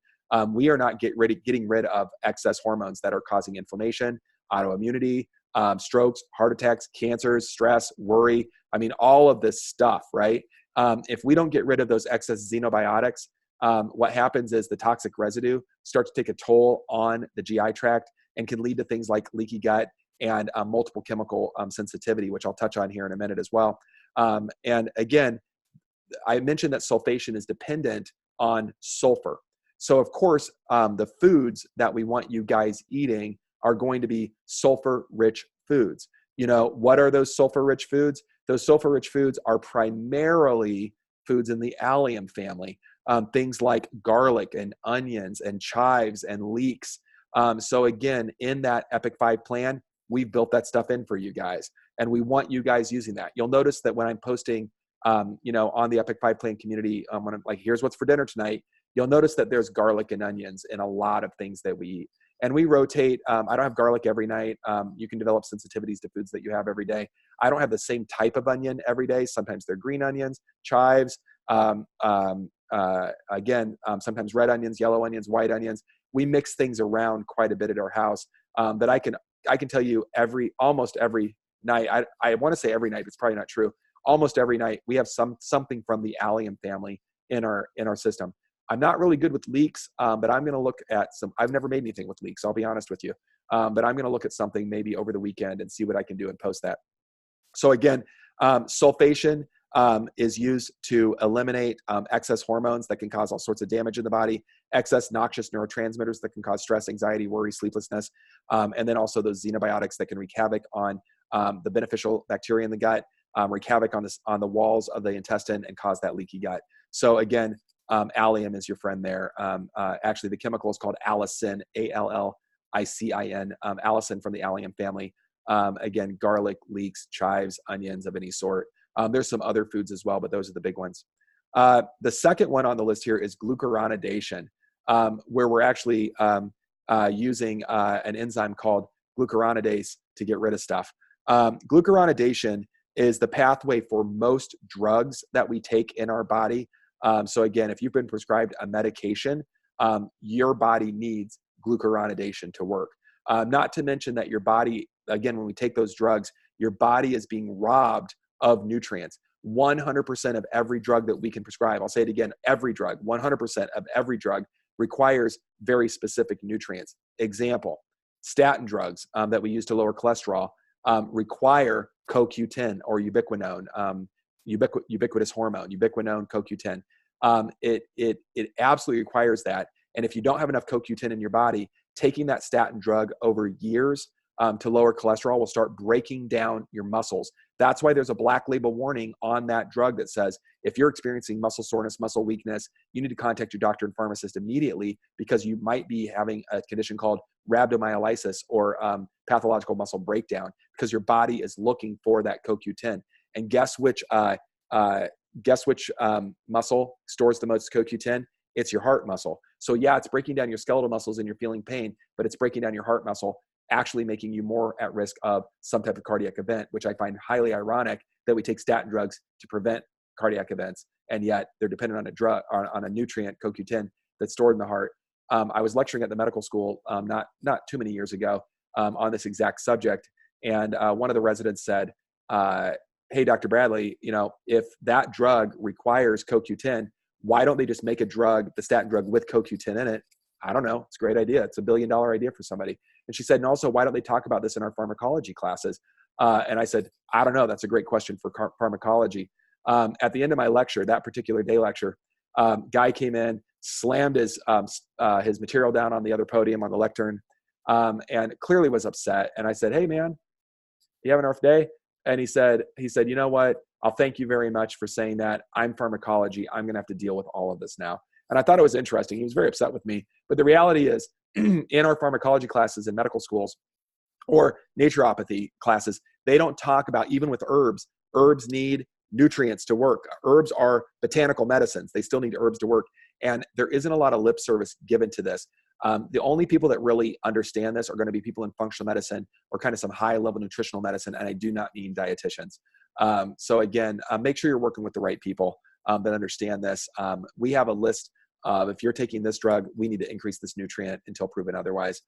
we are not getting rid of excess hormones that are causing inflammation, autoimmunity, strokes, heart attacks, cancers, stress, worry. I mean, all of this stuff, right? If we don't get rid of those excess xenobiotics, what happens is the toxic residue starts to take a toll on the GI tract and can lead to things like leaky gut and multiple chemical sensitivity, which I'll touch on here in a minute as well. And again, I mentioned that sulfation is dependent on sulfur. So of course, the foods that we want you guys eating are going to be sulfur-rich foods. What are those sulfur-rich foods? Those sulfur-rich foods are primarily foods in the allium family. Things like garlic and onions and chives and leeks. So again, in that Epic 5 plan, we've built that stuff in for you guys. And we want you guys using that. You'll notice that when I'm posting, on the Epic 5 plan community, when I'm like, here's what's for dinner tonight, you'll notice that there's garlic and onions in a lot of things that we eat. And we rotate. I don't have garlic every night. You can develop sensitivities to foods that you have every day. I don't have the same type of onion every day. Sometimes they're green onions, chives, again, sometimes red onions, yellow onions, white onions. We mix things around quite a bit at our house. But I can tell you almost every night, I want to say every night, but it's probably not true. Almost every night we have something from the allium family in our system. I'm not really good with leeks, but I'm going to look at some. I've never made anything with leeks, I'll be honest with you. But I'm going to look at something maybe over the weekend and see what I can do and post that. So again, sulfation is used to eliminate excess hormones that can cause all sorts of damage in the body, excess noxious neurotransmitters that can cause stress, anxiety, worry, sleeplessness, and then also those xenobiotics that can wreak havoc on the beneficial bacteria in the gut, wreak havoc on the walls of the intestine and cause that leaky gut. So again, allium is your friend there. Actually, the chemical is called allicin, ALLICIN, allicin from the allium family. Again, garlic, leeks, chives, onions of any sort. There's some other foods as well, but those are the big ones. The second one on the list here is glucuronidation, where we're actually using an enzyme called glucuronidase to get rid of stuff. Glucuronidation is the pathway for most drugs that we take in our body. So again, if you've been prescribed a medication, your body needs glucuronidation to work. Not to mention that your body, again, when we take those drugs, your body is being robbed of nutrients. 100% of every drug that we can prescribe, I'll say it again, every drug, 100% of every drug requires very specific nutrients. Example, statin drugs that we use to lower cholesterol require CoQ10 or ubiquinone, ubiquitous hormone, ubiquinone, CoQ10. It absolutely requires that. And if you don't have enough CoQ10 in your body, taking that statin drug over years to lower cholesterol will start breaking down your muscles. That's why there's a black label warning on that drug that says, if you're experiencing muscle soreness, muscle weakness, you need to contact your doctor and pharmacist immediately because you might be having a condition called rhabdomyolysis or pathological muscle breakdown because your body is looking for that CoQ10. And guess which muscle stores the most CoQ10? It's your heart muscle. So yeah, it's breaking down your skeletal muscles and you're feeling pain, but it's breaking down your heart muscle, actually making you more at risk of some type of cardiac event, which I find highly ironic that we take statin drugs to prevent cardiac events, and yet they're dependent on a drug, on a nutrient, CoQ10, that's stored in the heart. I was lecturing at the medical school not too many years ago on this exact subject, and one of the residents said, hey, Dr. Bradley, if that drug requires CoQ10, why don't they just make a drug, the statin drug with CoQ10 in it? I don't know. It's a great idea. It's $1 billion idea for somebody. And she said, and also, why don't they talk about this in our pharmacology classes? And I said, I don't know. That's a great question for pharmacology. At the end of my lecture, that particular day lecture, guy came in, slammed his material down on the other podium on the lectern, and clearly was upset. And I said, hey, man, you having a rough day? And he said, you know what? I'll thank you very much for saying that. I'm pharmacology. I'm going to have to deal with all of this now. And I thought it was interesting. He was very upset with me. But the reality is, in our pharmacology classes in medical schools or naturopathy classes, they don't talk about, even with herbs need nutrients to work. Herbs are botanical medicines. They still need herbs to work. And there isn't a lot of lip service given to this. The only people that really understand this are going to be people in functional medicine or kind of some high level nutritional medicine. And I do not mean dietitians. So again, make sure you're working with the right people that understand this. We have a list of, if you're taking this drug, we need to increase this nutrient until proven otherwise,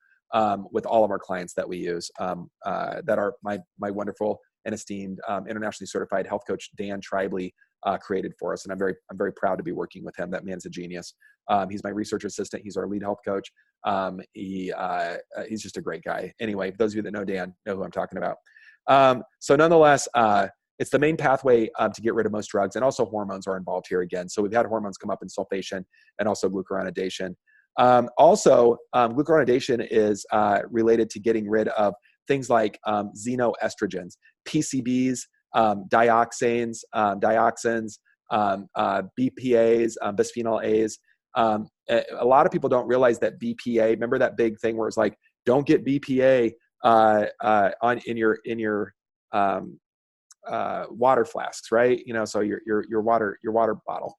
with all of our clients that we use, that are my wonderful and esteemed internationally certified health coach, Dan Tribley, created for us. And I'm very proud to be working with him. That man's a genius. He's my research assistant. He's our lead health coach. He's just a great guy. Anyway, those of you that know Dan know who I'm talking about. So nonetheless, it's the main pathway to get rid of most drugs, and also hormones are involved here again. So we've had hormones come up in sulfation and also glucuronidation. Glucuronidation is related to getting rid of things like xenoestrogens, PCBs, dioxins, BPAs, bisphenol A's. A lot of people don't realize that BPA, remember that big thing where it's like, don't get BPA in your water flasks, right? So your water bottle,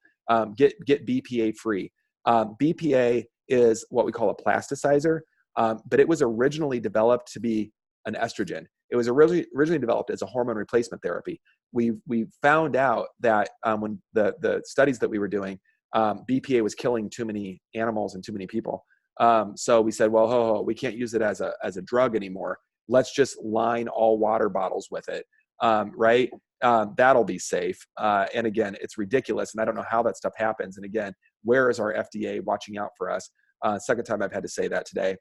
get BPA free. BPA is what we call a plasticizer, but it was originally developed to be an estrogen. It was originally developed as a hormone replacement therapy. We found out that when the studies that we were doing, BPA was killing too many animals and too many people. So we said, well, we can't use it as a drug anymore. Let's just line all water bottles with it, right? That'll be safe. And again, it's ridiculous. And I don't know how that stuff happens. And again, where is our FDA watching out for us? Second time I've had to say that today.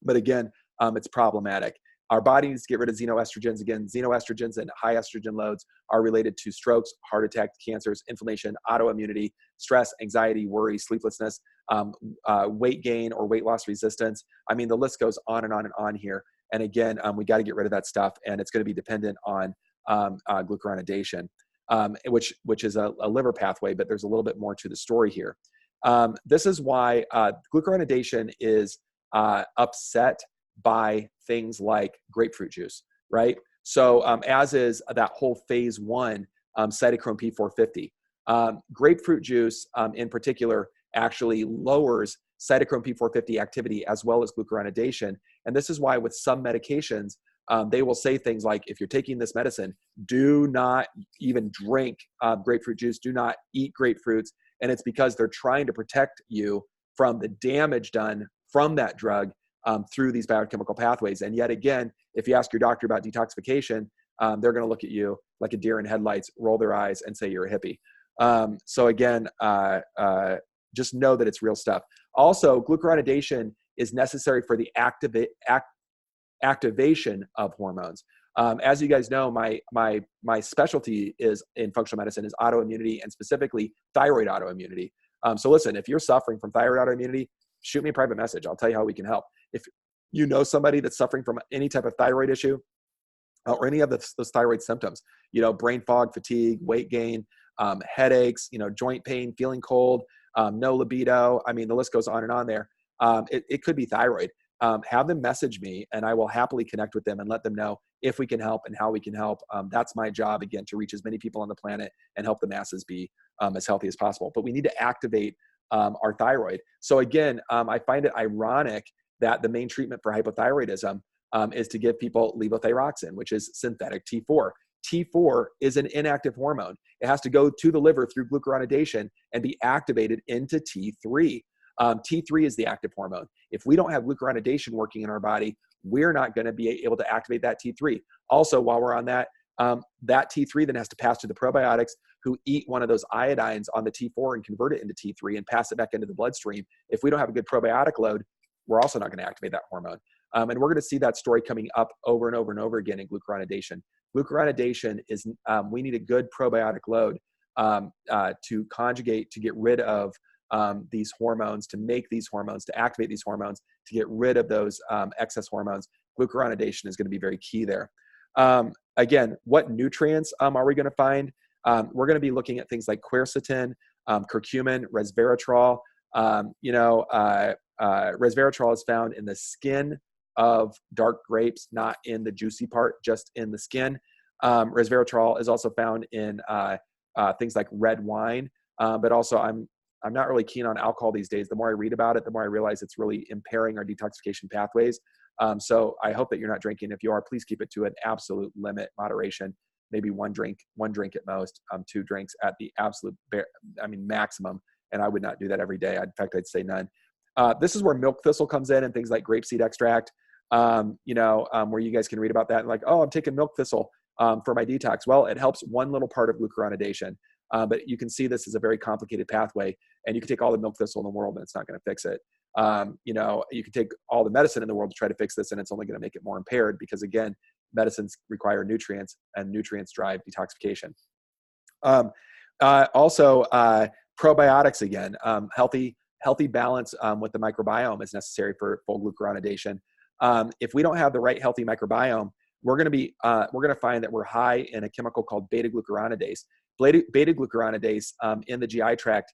But again, it's problematic. Our body needs to get rid of xenoestrogens. Again, xenoestrogens and high estrogen loads are related to strokes, heart attacks, cancers, inflammation, autoimmunity, stress, anxiety, worry, sleeplessness, weight gain or weight loss resistance. I mean, the list goes on and on and on here. And again, we got to get rid of that stuff. And it's going to be dependent on glucuronidation, which is a liver pathway, but there's a little bit more to the story here. This is why glucuronidation is upset by things like grapefruit juice, right? So as is that whole phase 1 cytochrome P450. Grapefruit juice in particular actually lowers cytochrome P450 activity as well as glucuronidation. And this is why with some medications, they will say things like, if you're taking this medicine, do not even drink grapefruit juice, do not eat grapefruits. And it's because they're trying to protect you from the damage done from that drug through these biochemical pathways. And yet again, if you ask your doctor about detoxification, they're going to look at you like a deer in headlights, roll their eyes, and say you're a hippie. So again, just know that it's real stuff. Also, glucuronidation is necessary for the activation of hormones. As you guys know, my specialty is in functional medicine is autoimmunity, and specifically thyroid autoimmunity. So listen, if you're suffering from thyroid autoimmunity, shoot me a private message. I'll tell you how we can help. If you know somebody that's suffering from any type of thyroid issue or any of those thyroid symptoms, brain fog, fatigue, weight gain, headaches, joint pain, feeling cold, no libido. I mean, the list goes on and on there. It could be thyroid. Have them message me and I will happily connect with them and let them know if we can help and how we can help. That's my job, again, to reach as many people on the planet and help the masses be as healthy as possible. But we need to activate our thyroid. So again, I find it ironic that the main treatment for hypothyroidism is to give people levothyroxine, which is synthetic T4. T4 is an inactive hormone. It has to go to the liver through glucuronidation and be activated into T3. T3 is the active hormone. If we don't have glucuronidation working in our body, we're not going to be able to activate that T3. Also, while we're on that, that T3 then has to pass to the probiotics who eat one of those iodines on the T4 and convert it into T3 and pass it back into the bloodstream. If we don't have a good probiotic load, we're also not going to activate that hormone. And we're going to see that story coming up over and over and over again in glucuronidation. Glucuronidation is, we need a good probiotic load to conjugate, to get rid of these hormones, to make these hormones, to activate these hormones, to get rid of those excess hormones. Glucuronidation is going to be very key there. Again, what nutrients are we going to find? We're going to be looking at things like quercetin, curcumin, resveratrol. Resveratrol is found in the skin of dark grapes, not in the juicy part, just in the skin. Resveratrol is also found in things like red wine, but also I'm not really keen on alcohol these days. The more I read about it, the more I realize it's really impairing our detoxification pathways. So I hope that you're not drinking. If you are, please keep it to an absolute limit, moderation, maybe one drink at most, 2 drinks at the absolute maximum. And I would not do that every day. In fact, I'd say none. This is where milk thistle comes in and things like grapeseed extract, where you guys can read about that and like, oh, I'm taking milk thistle for my detox. Well, it helps one little part of glucuronidation. But you can see this is a very complicated pathway, and you can take all the milk thistle in the world and it's not going to fix it. You can take all the medicine in the world to try to fix this, and it's only going to make it more impaired because, again, medicines require nutrients, and nutrients drive detoxification. Also, probiotics again, healthy balance with the microbiome is necessary for full glucuronidation. If we don't have the right healthy microbiome, we're going to find that we're high in a chemical called beta-glucuronidase. Beta-glucuronidase in the GI tract,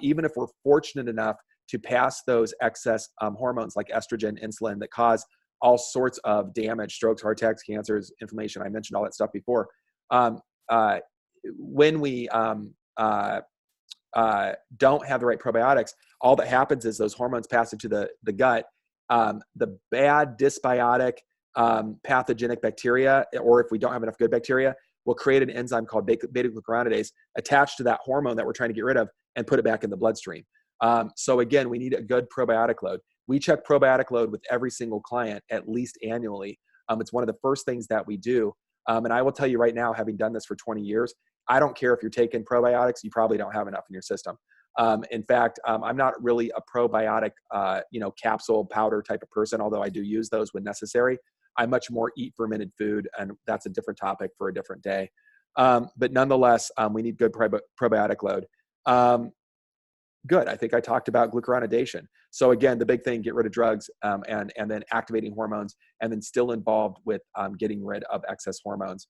even if we're fortunate enough to pass those excess hormones like estrogen, insulin that cause all sorts of damage, strokes, heart attacks, cancers, inflammation. I mentioned all that stuff before. When we don't have the right probiotics, all that happens is those hormones pass into the gut. The bad dysbiotic pathogenic bacteria, or if we don't have enough good bacteria, will create an enzyme called beta-glucuronidase attached to that hormone that we're trying to get rid of, and put it back in the bloodstream. So again, we need a good probiotic load. We check probiotic load with every single client at least annually. It's one of the first things that we do. And I will tell you right now, having done this for 20 years, I don't care if you're taking probiotics, you probably don't have enough in your system. In fact, I'm not really a probiotic, capsule powder type of person, although I do use those when necessary. I much more eat fermented food, and that's a different topic for a different day. But nonetheless, we need good probiotic load. Good. I think I talked about glucuronidation. So again, the big thing, get rid of drugs and then activating hormones, and then still involved with getting rid of excess hormones.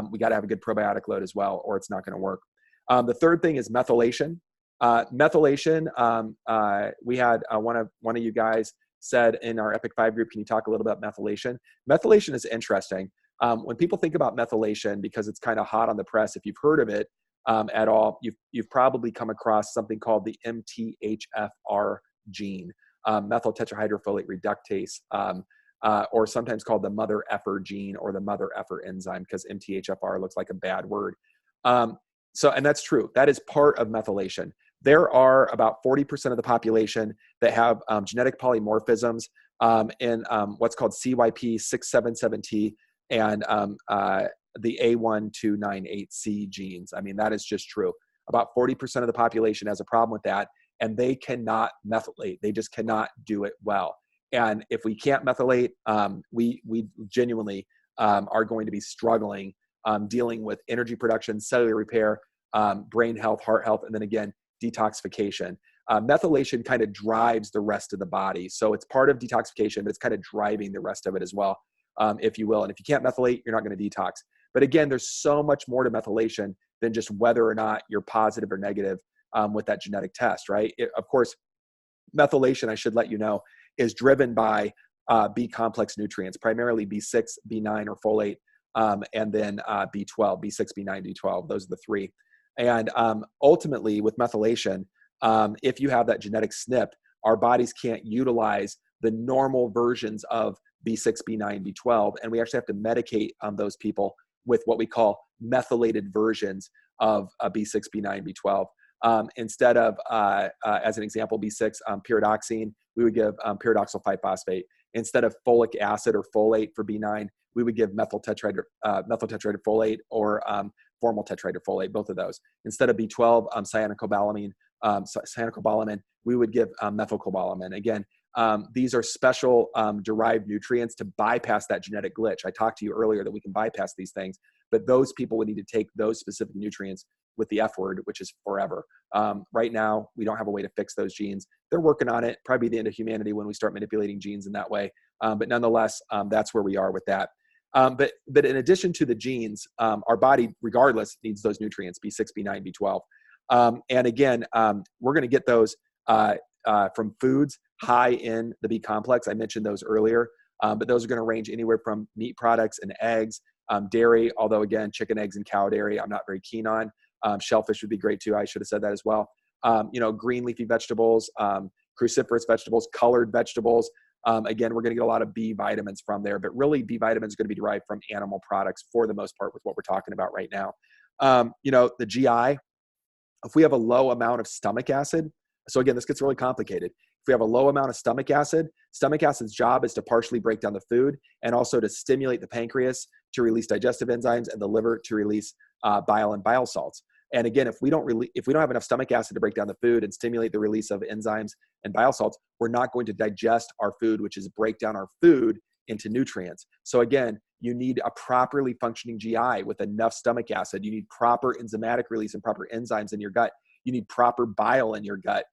We got to have a good probiotic load as well, or it's not going to work. The third thing is methylation. Methylation, we had one of you guys said in our Epic 5 group, can you talk a little about methylation? Methylation is interesting. When people think about methylation, because it's kind of hot on the press, if you've heard of it at all, you've probably come across something called the MTHFR gene, methyl tetrahydrofolate reductase, or sometimes called the mother effer gene or the mother effer enzyme, because MTHFR looks like a bad word. And that's true. That is part of methylation. There are about 40% of the population that have genetic polymorphisms in what's called CYP677T and the A1298C genes. I mean, that is just true. About 40% of the population has a problem with that, and they cannot methylate. They just cannot do it well. And if we can't methylate, we genuinely are going to be struggling dealing with energy production, cellular repair, brain health, heart health, and then again, detoxification. Methylation kind of drives the rest of the body. So it's part of detoxification, but it's kind of driving the rest of it as well, if you will. And if you can't methylate, you're not going to detox. But again, there's so much more to methylation than just whether or not you're positive or negative with that genetic test, right? Of course, methylation, I should let you know, is driven by B complex nutrients, primarily B6, B9, or folate, and then B12, B6, B9, B12. Those are the three. And ultimately, with methylation, if you have that genetic SNP, our bodies can't utilize the normal versions of B6, B9, B12, and we actually have to medicate those people with what we call methylated versions of B6, B9, B12. Instead of, as an example, B6, pyridoxine, we would give pyridoxal 5-phosphate. Instead of folic acid or folate for B9, we would give methyl tetrahydrofolate or formal tetrahydrofolate, both of those. Instead of B12, cyanocobalamin, we would give methylcobalamin. Again, these are special derived nutrients to bypass that genetic glitch. I talked to you earlier that we can bypass these things, but those people would need to take those specific nutrients with the F word, which is forever. Right now, we don't have a way to fix those genes. They're working on it, probably the end of humanity when we start manipulating genes in that way. But nonetheless, that's where we are with that. But in addition to the genes, our body, regardless, needs those nutrients, B6, B9, B12. And again, we're going to get those from foods high in the B complex. I mentioned those earlier, but those are going to range anywhere from meat products and eggs, dairy, although again, chicken, eggs, and cow dairy, I'm not very keen on. Shellfish would be great too. I should have said that as well. Green leafy vegetables, cruciferous vegetables, colored vegetables. Again, we're going to get a lot of B vitamins from there, but really B vitamins are going to be derived from animal products for the most part with what we're talking about right now. The GI, if we have a low amount of stomach acid, so again, this gets really complicated. If we have a low amount of stomach acid's job is to partially break down the food and also to stimulate the pancreas to release digestive enzymes and the liver to release bile and bile salts. And again, if we don't have enough stomach acid to break down the food and stimulate the release of enzymes and bile salts, we're not going to digest our food, which is break down our food into nutrients. So again, you need a properly functioning GI with enough stomach acid. You need proper enzymatic release and proper enzymes in your gut. You need proper bile in your gut.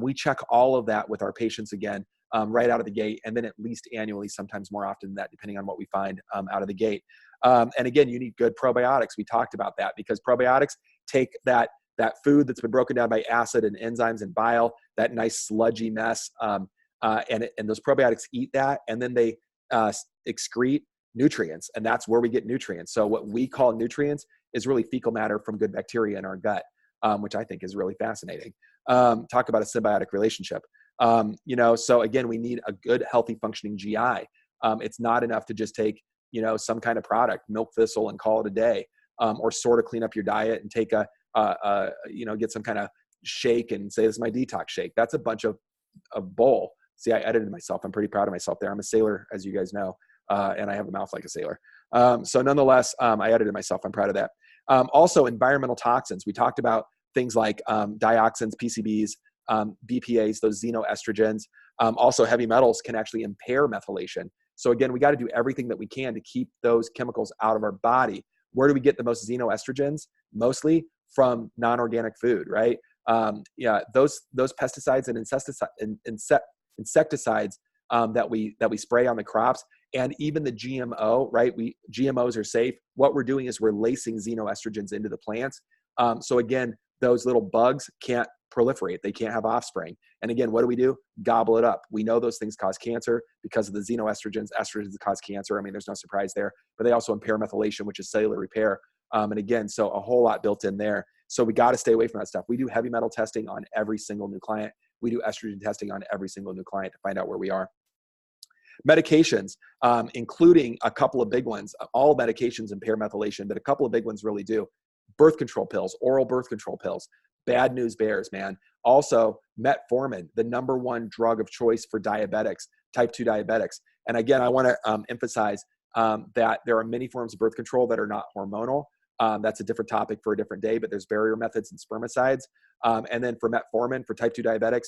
We check all of that with our patients again, right out of the gate, and then at least annually, sometimes more often than that, depending on what we find out of the gate. And again, you need good probiotics. We talked about that because probiotics take that food that's been broken down by acid and enzymes and bile, that nice sludgy mess, and those probiotics eat that, and then they excrete nutrients, and that's where we get nutrients. So what we call nutrients is really fecal matter from good bacteria in our gut, which I think is really fascinating. Talk about a symbiotic relationship. So again, we need a good, healthy, functioning GI. It's not enough to just take, some kind of product, milk thistle, and call it a day, or sort of clean up your diet and take get some kind of, shake and say, this is my detox shake. That's a bunch of bull. See, I edited myself. I'm pretty proud of myself there. I'm a sailor, as you guys know, and I have a mouth like a sailor. So nonetheless, I edited myself. I'm proud of that. Also, environmental toxins. We talked about things like dioxins, PCBs, BPAs, those xenoestrogens. Also, heavy metals can actually impair methylation. So again, we got to do everything that we can to keep those chemicals out of our body. Where do we get the most xenoestrogens? Mostly from non-organic food, right? Yeah, those pesticides and insecticides that we spray on the crops, and even the GMO, right? GMOs are safe. What we're doing is we're lacing xenoestrogens into the plants. So again, those little bugs can't proliferate. They can't have offspring. And again, what do? Gobble it up. We know those things cause cancer because of the xenoestrogens. Estrogens cause cancer. I mean, there's no surprise there. But they also impair methylation, which is cellular repair. And again, so a whole lot built in there. So we got to stay away from that stuff. We do heavy metal testing on every single new client. We do estrogen testing on every single new client to find out where we are. Medications, including a couple of big ones. All medications impair methylation, but a couple of big ones really do. Birth control pills, oral birth control pills. Bad news bears, man. Also, metformin, the #1 drug of choice for diabetics, type 2 diabetics. And again, I want to emphasize that there are many forms of birth control that are not hormonal. That's a different topic for a different day, but there's barrier methods and spermicides. And then for metformin, for type 2 diabetics,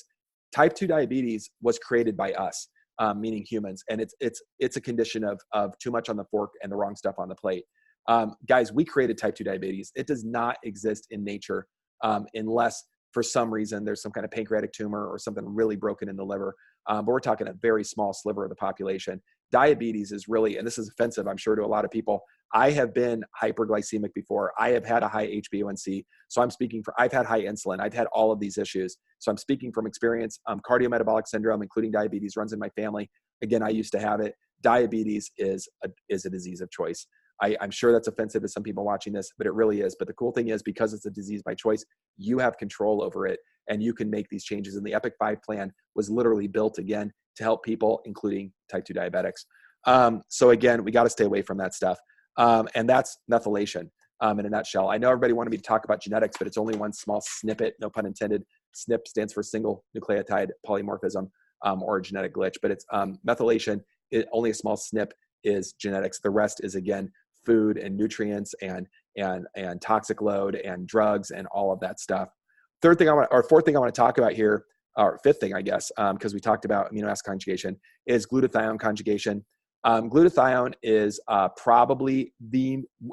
type 2 diabetes was created by us, meaning humans. And it's a condition of too much on the fork and the wrong stuff on the plate. Guys, we created type 2 diabetes. It does not exist in nature unless for some reason there's some kind of pancreatic tumor or something really broken in the liver. But we're talking a very small sliver of the population. Diabetes is really, and this is offensive, I'm sure, to a lot of people. I have been hyperglycemic before. I have had a high HbA1c. So I'm speaking for, I've had high insulin. I've had all of these issues. So I'm speaking from experience. Cardiometabolic syndrome, including diabetes, runs in my family. Again, I used to have it. Diabetes is a disease of choice. I'm sure that's offensive to some people watching this, but it really is. But the cool thing is, because it's a disease by choice, you have control over it and you can make these changes. And the Epic 5 plan was literally built, again, to help people, including type 2 diabetics. So again, we got to stay away from that stuff. And that's methylation in a nutshell. I know everybody wanted me to talk about genetics, but it's only one small snippet, no pun intended. SNP stands for single nucleotide polymorphism, or a genetic glitch, but it's methylation. Only a small SNP is genetics. The rest is, again, food and nutrients and toxic load and drugs and all of that stuff. Fourth thing I want to talk about here, or fifth thing, I guess, because we talked about amino acid conjugation, is glutathione conjugation. Glutathione is probably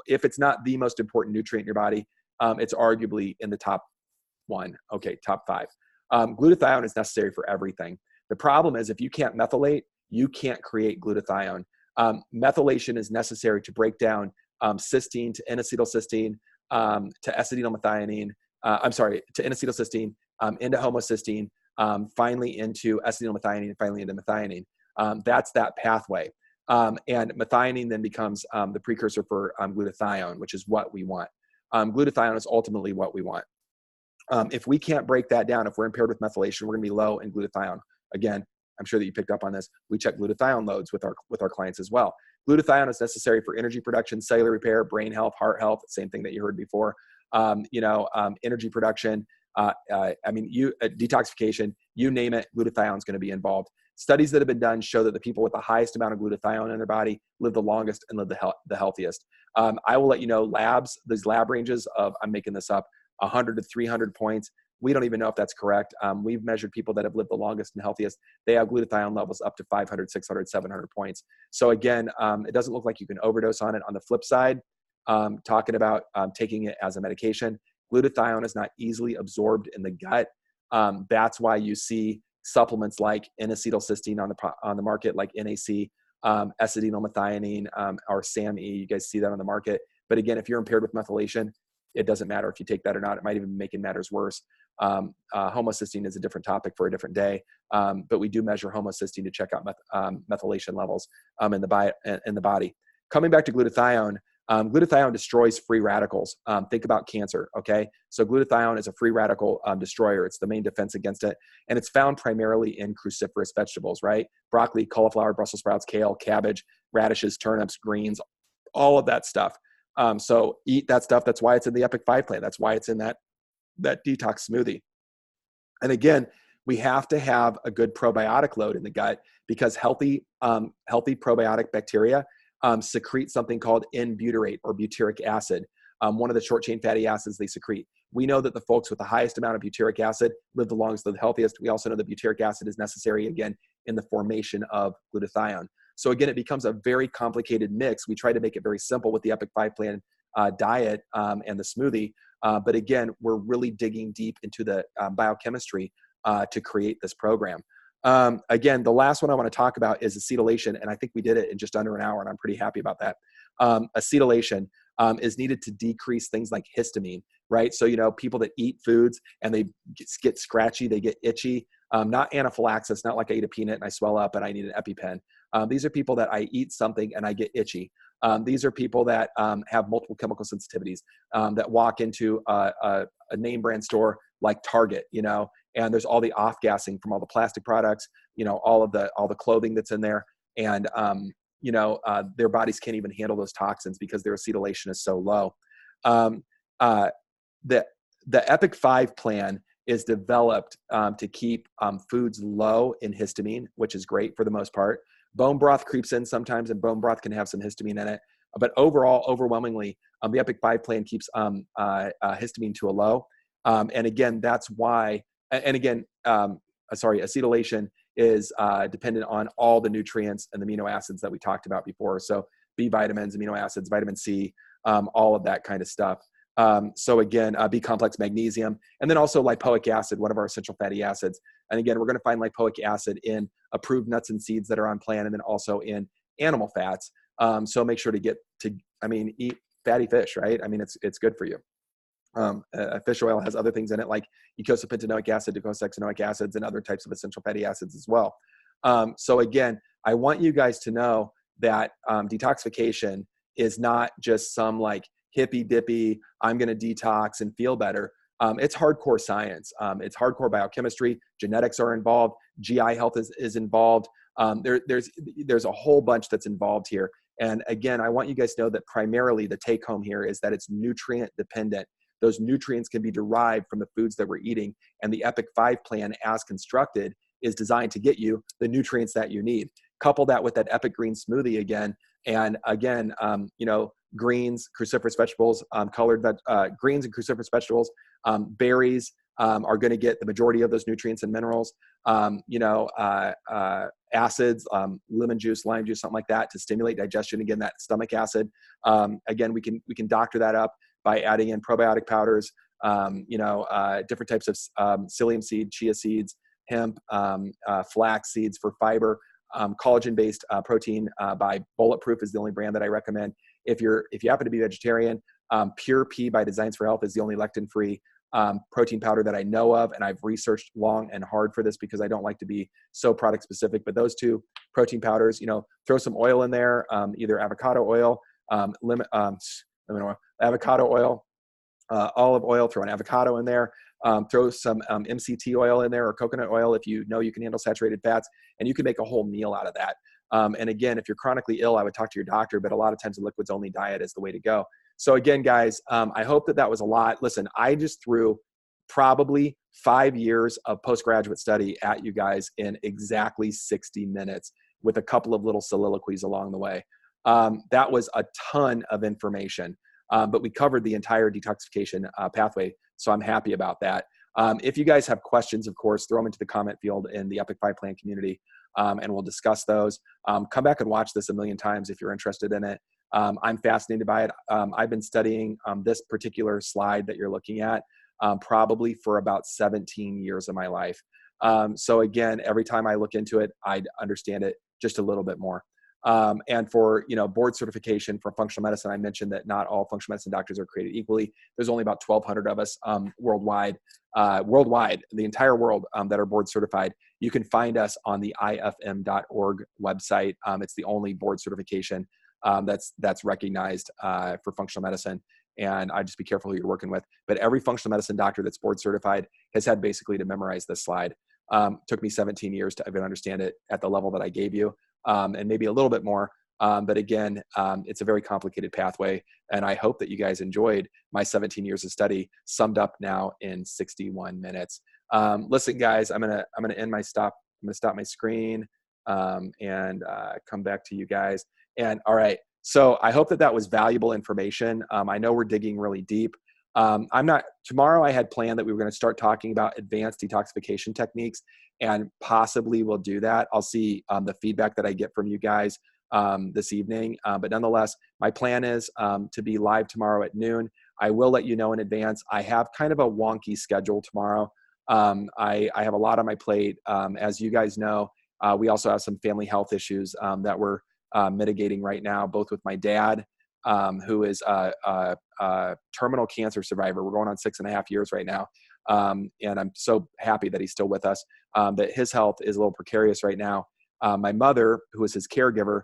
if it's not the most important nutrient in your body, it's arguably in the top 5. Glutathione is necessary for everything. The problem is, if you can't methylate, you can't create glutathione. Methylation is necessary to break down cysteine to N-acetylcysteine, to acetyl-methionine, to N-acetylcysteine, into homocysteine, finally into acetyl-methionine, and finally into methionine. That's that pathway. And methionine then becomes the precursor for glutathione, which is what we want. Glutathione is ultimately what we want. If we can't break that down, if we're impaired with methylation, we're going to be low in glutathione. Again, I'm sure that you picked up on this. We check glutathione loads with our clients as well. Glutathione is necessary for energy production, cellular repair, brain health, heart health, same thing that you heard before. Energy production, detoxification, you name it, glutathione is going to be involved. Studies that have been done show that the people with the highest amount of glutathione in their body live the longest and live the healthiest. I will let you know, these lab ranges of, I'm making this up, 100 to 300 points. We don't even know if that's correct. We've measured people that have lived the longest and healthiest. They have glutathione levels up to 500, 600, 700 points. So again, it doesn't look like you can overdose on it. On the flip side, talking about taking it as a medication, glutathione is not easily absorbed in the gut. That's why you see supplements like N-acetylcysteine on the market, like NAC, acetyl-methionine, or SAMe. You guys see that on the market. But again, if you're impaired with methylation, it doesn't matter if you take that or not. It might even be making matters worse. Homocysteine is a different topic for a different day. But we do measure homocysteine to check out methylation levels in the body. Coming back to glutathione, glutathione destroys free radicals. Think about cancer, okay? So glutathione is a free radical destroyer. It's the main defense against it. And it's found primarily in cruciferous vegetables, right? Broccoli, cauliflower, Brussels sprouts, kale, cabbage, radishes, turnips, greens, all of that stuff. So eat that stuff. That's why it's in the Epic 5 plan. That's why it's in that detox smoothie. And again, we have to have a good probiotic load in the gut, because healthy probiotic bacteria secrete something called N-butyrate or butyric acid, one of the short chain fatty acids they secrete. We know that the folks with the highest amount of butyric acid live the longest, live the healthiest. We also know that butyric acid is necessary, again, in the formation of glutathione. So again, it becomes a very complicated mix. We try to make it very simple with the Epic 5 plan diet and the smoothie. But again, we're really digging deep into the biochemistry to create this program. Again, the last one I want to talk about is acetylation, and I think we did it in just under an hour, and I'm pretty happy about that. Acetylation is needed to decrease things like histamine, right? So, people that eat foods and they get scratchy, they get itchy, not anaphylaxis, not like I eat a peanut and I swell up and I need an EpiPen. These are people that I eat something and I get itchy. These are people that have multiple chemical sensitivities, that walk into a name brand store like Target, and there's all the off-gassing from all the plastic products, all the clothing that's in there. And, their bodies can't even handle those toxins because their acetylation is so low. The Epic 5 plan is developed to keep foods low in histamine, which is great for the most part. Bone broth creeps in sometimes, and bone broth can have some histamine in it. But overall, overwhelmingly, the Epic 5 plan keeps histamine to a low. And again, that's why, acetylation is dependent on all the nutrients and the amino acids that we talked about before. So B vitamins, amino acids, vitamin C, all of that kind of stuff. So again, B complex magnesium, and then also lipoic acid, one of our essential fatty acids. And again, we're going to find lipoic acid in approved nuts and seeds that are on plan, and then also in animal fats. So make sure to eat fatty fish, right? I mean, it's good for you. Fish oil has other things in it like eicosapentaenoic acid, docosahexaenoic acids, and other types of essential fatty acids as well. So again, I want you guys to know that detoxification is not just some like hippy dippy, I'm going to detox and feel better. It's hardcore science. It's hardcore biochemistry. Genetics are involved. GI health is involved. There's a whole bunch that's involved here. And again, I want you guys to know that primarily the take home here is that it's nutrient dependent. Those nutrients can be derived from the foods that we're eating. And the Epic 5 plan, as constructed, is designed to get you the nutrients that you need. Couple that with that Epic Green smoothie again. And again, greens, cruciferous vegetables, greens and cruciferous vegetables, berries are going to get the majority of those nutrients and minerals. Acids, lemon juice, lime juice, something like that to stimulate digestion. Again, that stomach acid. Again, we can doctor that up by adding in probiotic powders, different types of psyllium seed, chia seeds, hemp, flax seeds for fiber. Collagen-based protein by Bulletproof is the only brand that I recommend. If you happen to be vegetarian, Pure Pea by Designs for Health is the only lectin-free protein powder that I know of, and I've researched long and hard for this because I don't like to be so product specific. But those two protein powders, throw some oil in there, either avocado oil, avocado oil, olive oil. Throw an avocado in there. Throw some MCT oil in there or coconut oil if you know you can handle saturated fats, and you can make a whole meal out of that. And again, if you're chronically ill, I would talk to your doctor, but a lot of times a liquids only diet is the way to go. So again, guys, I hope that was a lot. Listen, I just threw probably 5 years of postgraduate study at you guys in exactly 60 minutes with a couple of little soliloquies along the way. That was a ton of information, but we covered the entire detoxification pathway. So I'm happy about that. If you guys have questions, of course, throw them into the comment field in the Epic 5 plan community, and we'll discuss those. Come back and watch this a million times if you're interested in it. I'm fascinated by it. I've been studying this particular slide that you're looking at probably for about 17 years of my life. So again, every time I look into it, I understand it just a little bit more. And for, board certification for functional medicine, I mentioned that not all functional medicine doctors are created equally. There's only about 1,200 of us worldwide, the entire world that are board certified. You can find us on the ifm.org website. It's the only board certification that's recognized for functional medicine. And I just be careful who you're working with. But every functional medicine doctor that's board certified has had basically to memorize this slide. Took me 17 years to even understand it at the level that I gave you. And maybe a little bit more. But again, it's a very complicated pathway. And I hope that you guys enjoyed my 17 years of study summed up now in 61 minutes. Listen, guys, I'm gonna end my stop. I'm gonna stop my screen and come back to you guys. And all right, so I hope that that was valuable information. I know we're digging really deep. Tomorrow I had planned that we were going to start talking about advanced detoxification techniques, and possibly we'll do that. I'll see the feedback that I get from you guys this evening. But nonetheless, my plan is to be live tomorrow at noon. I will let you know in advance. I have kind of a wonky schedule tomorrow. I have a lot on my plate. As you guys know, we also have some family health issues that we're mitigating right now, both with my dad, who is a terminal cancer survivor. We're going on 6.5 years right now. And I'm so happy that he's still with us. But his health is a little precarious right now. My mother, who is his caregiver,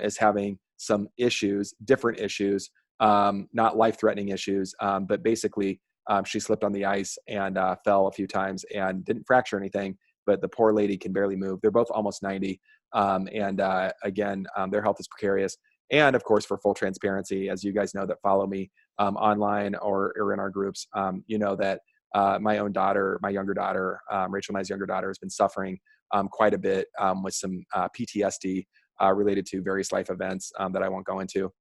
is having some issues, different issues, not life-threatening issues, but basically she slipped on the ice and fell a few times and didn't fracture anything, but the poor lady can barely move. They're both almost 90. Again, their health is precarious. And of course, for full transparency, as you guys know that follow me online or in our groups, you know that my own daughter, my younger daughter, Rachel and I's younger daughter, has been suffering quite a bit with some PTSD related to various life events that I won't go into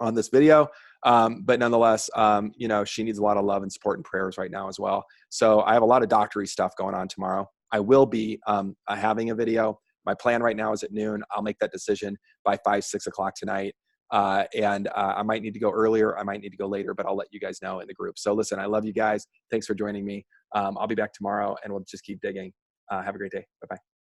on this video. But nonetheless, you know, she needs a lot of love and support and prayers right now as well. So I have a lot of doctory stuff going on tomorrow. I will be having a video. My plan right now is at noon. I'll make that decision by 5, 6 o'clock tonight. I might need to go earlier. I might need to go later, but I'll let you guys know in the group. So listen, I love you guys. Thanks for joining me. I'll be back tomorrow and we'll just keep digging. Have a great day. Bye-bye.